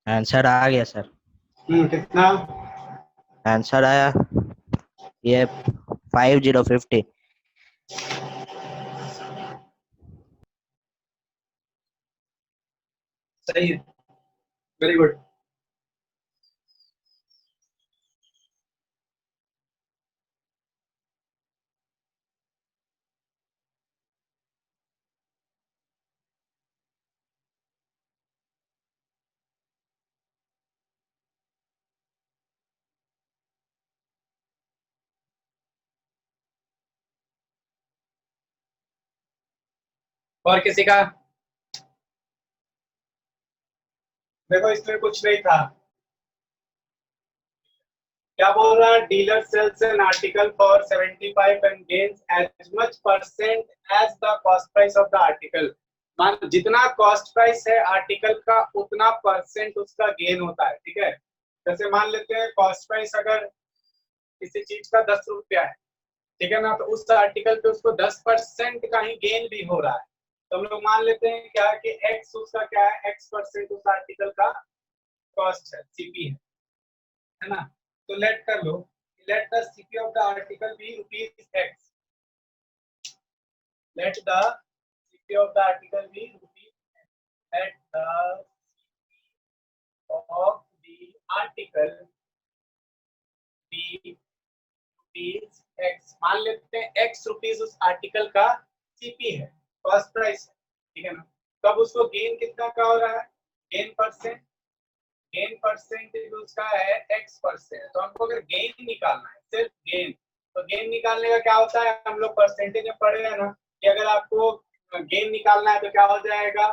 आंसर आ गया सर। कितना? आंसर आया ये 5050। सही है, वेरी गुड। और किसी का? देखो इसमें कुछ नहीं था। क्या बोल रहा है? Dealer sells an article for 75 and gains as much percent as the cost price of the article. मान जितना कॉस्ट प्राइस है आर्टिकल का उतना परसेंट उसका गेन होता है। ठीक है, जैसे मान लेते हैं कॉस्ट प्राइस अगर किसी चीज का 10 रुपया है, ठीक है ना, तो उस आर्टिकल पे उसको 10% का ही गेन भी हो रहा है। तो हम लोग मान लेते हैं क्या कि एक्स उसका क्या है, x% उस आर्टिकल का कॉस्ट है, सीपी है ना। तो लेट कर लो, let the CP of the article be ₹x, let the CP of the article be rupees, let the CP of the article be rupees x, मान लेते हैं x रुपीस उस आर्टिकल का सीपी है, कॉस्ट प्राइस है, ठीक है ना। तो अब उसको गेन कितना का हो रहा है, गेन परसेंट, गेन परसेंट उसका है x%। तो हमको अगर गेन निकालना है, सिर्फ गेन, तो गेन निकालने का क्या होता है, हम लोग परसेंटेज में पढ़े हैं ना कि अगर आपको गेन निकालना है तो क्या हो जाएगा,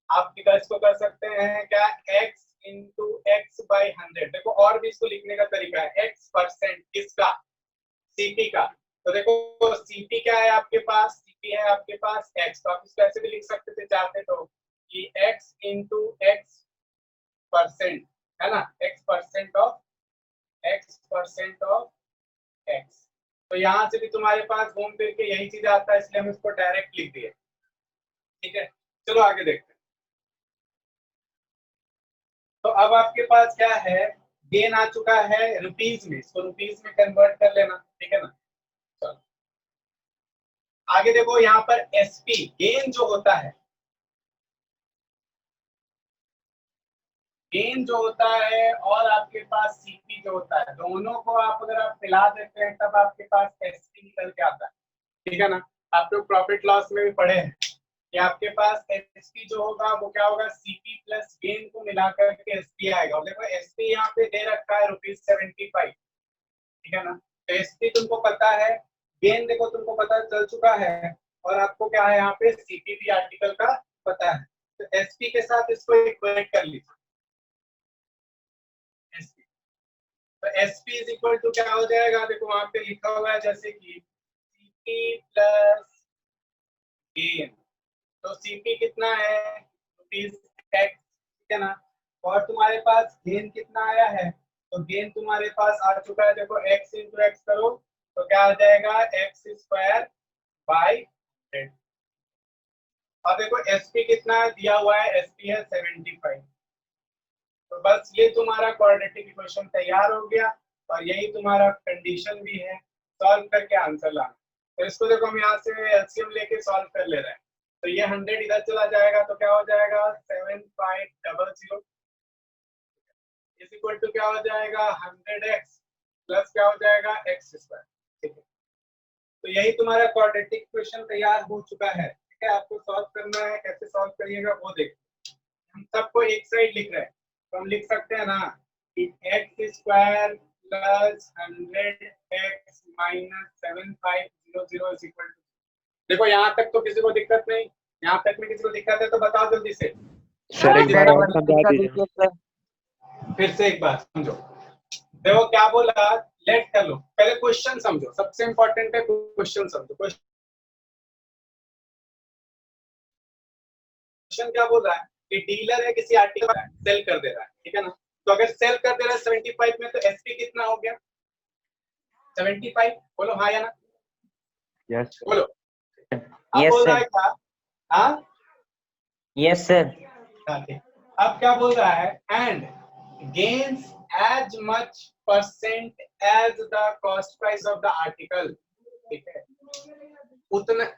आप इसको कर सकते हैं क्या, x इंटू x/100। देखो और भी इसको लिखने का तरीका है, x% किसका, सीपी का। तो देखो सीपी क्या है आपके पास, सीपी है आपके पास x, तो आप इसको ऐसे भी लिख सकते थे चाहते तो कि x इंटू x% है ना, x% ऑफ x। तो यहाँ से भी तुम्हारे पास घूम फिर के यही चीज आता है, इसलिए हम इसको डायरेक्ट लिख दिए, ठीक है। चलो आगे देखते हैं। तो अब आपके पास क्या है, गेन आ चुका है रुपीस में, इसको रुपीस में कन्वर्ट कर लेना, ठीक है ना। चलो आगे देखो, यहाँ पर एसपी गेन जो होता है, गेन जो होता है और आपके पास सीपी जो होता है, दोनों को आप अगर आप मिला देते हैं तब आपके पास एसपी निकल के आता है, ठीक है ना। आप लोग प्रॉफिट लॉस में भी पढ़े हैं कि आपके पास एसपी जो होगा वो क्या होगा, सीपी प्लस गेन को मिला करके एसपी आएगा। और देखो एसपी यहाँ पे दे रखा है ₹75, ठीक है ना। तो एसपी तुमको पता है, गेन देखो तुमको पता चल चुका है, और आपको क्या है यहाँ पे सीपी भी आर्टिकल का पता है। तो एसपी के साथ इसको इक्वेट कर लीजिए, एसपी। तो एसपी इज इक्वल टू क्या हो जाएगा, देखो वहां पे लिखा हुआ है जैसे कि सीपी प्लस गेन। तो सीपी कितना है, ₹x, ठीक है ना। और तुम्हारे पास गेन कितना आया है, तो गेन तुम्हारे पास आ चुका है, देखो x इंटू एक्स करो तो क्या आ जाएगा, x²/100। और देखो एसपी कितना है दिया हुआ है, एसपी है 75। तो बस ये तुम्हारा क्वाड्रेटिक इक्वेशन तैयार हो गया, और यही तुम्हारा कंडीशन भी है, सॉल्व करके आंसर लाना। तो इसको देखो हम यहाँ से एलसीएम लेके सॉल्व कर ले रहे हैं, तो ये 100 इधर चला जाएगा तो क्या हो जाएगा, 7500 इज इक्वल टू क्या हो जाएगा, 100x प्लस क्या हो जाएगा, x², ठीक है। तो यही तुम्हारा क्वाड्रेटिक इक्वेशन तैयार हो चुका है, ठीक है। आपको सॉल्व करना है, कैसे सॉल्व करिएगा वो देखिए। हम सबको एक साइड लिख रहे हैं, तो हम लिख सकते हैं ना कि x² plus 100x minus 7500 is equal to. देखो यहाँ तक तो किसी को दिक्कत नहीं, यहाँ तक में किसी को दिक्कत है तो बताओ जल्दी से। सर एक बार और समझा दीजिए सर। फिर से एक बार समझो, देखो क्या बोला, लेट कर लो, पहले क्वेश्चन समझो, सबसे इंपॉर्टेंट है क्वेश्चन समझो। क्वेश्चन क्या बोल रहा है कि डीलर है किसी आर्टिकल सेल कर दे रहा है, ठीक है ना। तो अगर सेल कर दे रहा है 75 में, तो एसपी कितना हो गया, 75। बोलो हाँ या ना, यस बोलो। अब Yes, बोल रहा sir. है क्या, हाँ यस सर, ठीक। अब क्या बोल रहा है, and gains as much percent as the cost price of the article, ठीक है।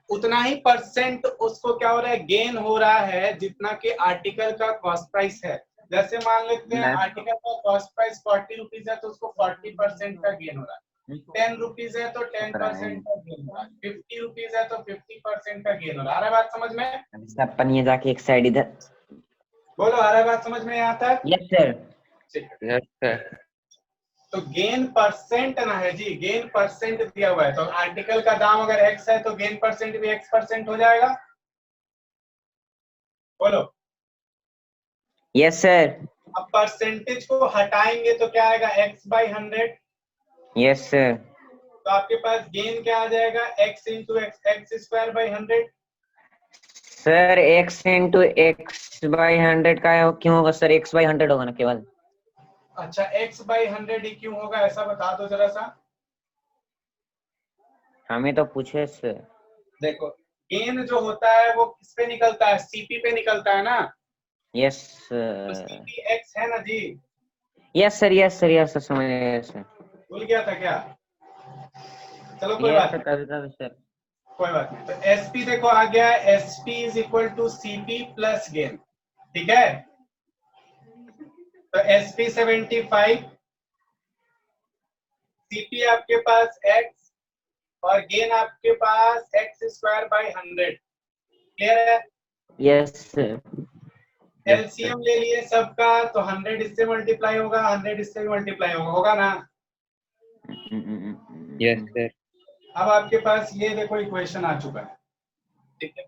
उतना ही परसेंट उसको क्या हो रहा है, गेन हो रहा है जितना कि आर्टिकल का कॉस्ट प्राइस है। जैसे मान लेते हैं आर्टिकल का कॉस्ट प्राइस 40 रुपीज है, तो उसको 40% का गेन हो रहा है। 10 रुपीज है तो 10% का गेन हो रहा है, 50 रुपीज है तो 50% का गेन हो रहा है। आ रहा है बात समझ में, अपन ये जाके एक साइड इधर। बोलो आ रहा है बात समझ में आता है, यस सर, ठीक है। Yes sir. तो गेन परसेंट ना है जी, गेन परसेंट दिया हुआ है, तो आर्टिकल का दाम अगर x है तो गेन परसेंट भी x% हो जाएगा। बोलो यस सर, अब परसेंटेज को हटाएंगे तो क्या आएगा, x/100। यस सर, तो आपके पास गेन क्या आ जाएगा, x into x²/100। Sir x into x/100 का क्यों होगा सर, x/100 होगा ना केवल। अच्छा x/100 ही क्यों होगा, ऐसा बता दो जरा सा। हमें तो पूछे सर। देखो गेन जो होता है वो किस पे निकलता है, सीपी पे निकलता है ना। यस तो सर, सीपी x है ना जी, यस सर समझ गया सर। भूल गया था क्या? चलो कोई यस बात सर, नहीं, कभी कभी सर। कोई बात नहीं। तो एसपी देखो आ गया, SP is equal to CP plus gain, ठीक है। तो एसपी 75, सीपी आपके पास एक्स और गेन आपके पास एक्स स्क्वायर बाई 100, क्लियर है। Yes sir. एलसीएम ले लिए सबका, तो 100 इससे मल्टीप्लाई होगा, 100 इससे भी मल्टीप्लाई होगा ना। Yes, sir. अब आपके पास ये देखो इक्वेशन आ चुका है, ठीक है।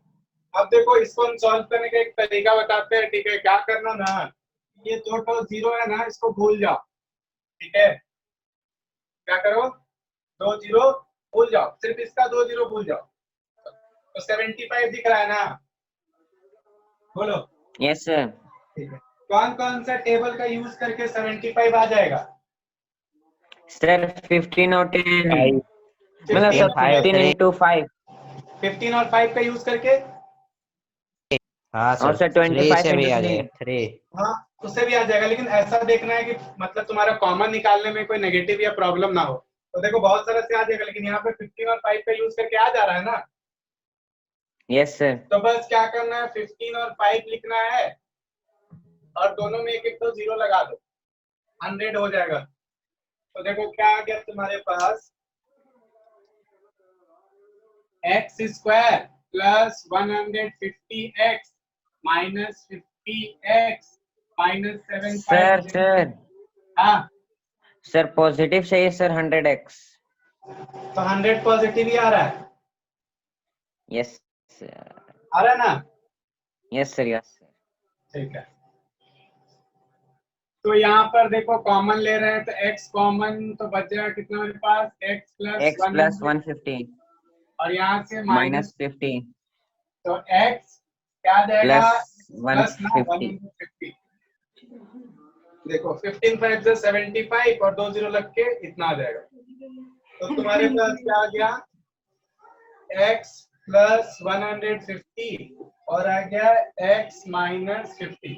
अब देखो इसको हम सॉल्व करने का एक तरीका बताते हैं, ठीक है। क्या करना ना, ये दो तो जीरो है ना, इसको भूल जाओ, ठीक है। क्या करो, दो जीरो भूल जाओ, सिर्फ इसका दो जीरो भूल जाओ। तो 75 दिख रहा है ना, बोलो। Yes sir. ठीक है, कौन कौन सा टेबल का यूज करके 75 आ जाएगा? सर 15 और 10, 5. मतलब सर 15 into 5 15 और 5 का यूज करके, हाँ और सर, सर 3 25 से भी into आ 3। जाएगा, 3। हाँ उससे भी आ जाएगा, लेकिन ऐसा देखना है कि मतलब तुम्हारा कॉमन निकालने में कोई नेगेटिव या प्रॉब्लम ना हो। तो देखो बहुत सारा से आ जाएगा, लेकिन यहाँ पे 15 और 5 का यूज करके आ जा रहा है ना। Yes sir. तो बस क्या करना है, 15 और 5 लिखना है और दोनों में एक एक तो जीरो लगा दो, 100 हो जाएगा। तो देखो क्या आ गया तुम्हारे पास, x square plus 150x minus 50x minus sir 75। हाँ सर पॉजिटिव चाहिए सर 100x। तो 100 पॉजिटिव ही आ रहा है, यस सर। आ रहा है ना। Yes sir. Yes sir. ठीक है, तो यहाँ पर देखो कॉमन ले रहे हैं, तो x कॉमन, तो बच जाएगा कितना मेरे पास, x x प्लस प्लस 150 और यहाँ से माइनस माइनस, 50 तो x क्या आ जाएगा, प्लस प्लस ना 150। 150। देखो 15 5 से 75 और दो जीरो लग के इतना आ जाएगा। तो तुम्हारे पास क्या आ गया, x प्लस 150 और आ गया x माइनस 50।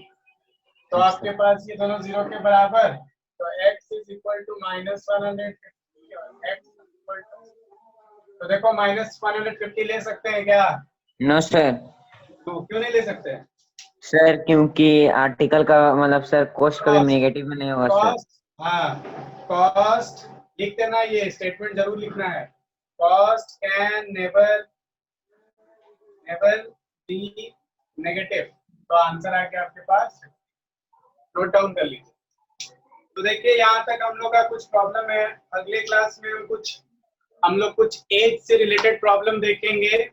तो आपके पास ये दोनों जीरो के बराबर, तो x is equal to minus 150 और x इक्वल टू, तो देखो माइनस 150 ले सकते हैं क्या? No sir. तो क्यों नहीं ले सकते हैं? सर क्योंकि आर्टिकल का मतलब सर कोस्ट कभी Cost. नेगेटिव में नहीं होगा सर। कॉस्ट, हाँ कॉस्ट लिख देना, ये स्टेटमेंट जरूर लिखना है, cost can never be negative. तो आंसर आ गया आपके पास, नोट डाउन कर लीजिए। तो देखिए यहाँ तक हम लोग का कुछ प्रॉब्लम है, अगले क्लास में हम लोग कुछ एज से रिलेटेड प्रॉब्लम देखेंगे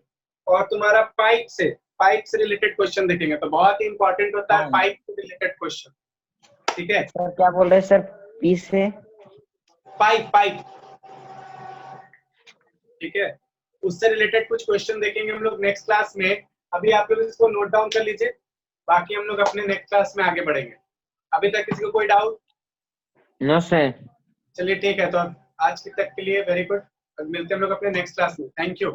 और तुम्हारा पाइप से रिलेटेड क्वेश्चन देखेंगे। तो बहुत ही इंपॉर्टेंट होता है पाइप से रिलेटेड क्वेश्चन, ठीक है। सर क्या बोल रहे हैं सर, पी से पाइप, ठीक है, उससे रिलेटेड कुछ क्वेश्चन देखेंगे हम लोग नेक्स्ट क्लास में। अभी आप लोग इसको नोट डाउन कर लीजिए, बाकी हम लोग अपने नेक्स्ट क्लास में आगे बढ़ेंगे। अभी तक किसी को कोई डाउट? No sir. चलिए ठीक है, तो आज तक के लिए वेरी गुड, मिलते हैं हम लोग अपने नेक्स्ट क्लास में। Thank you.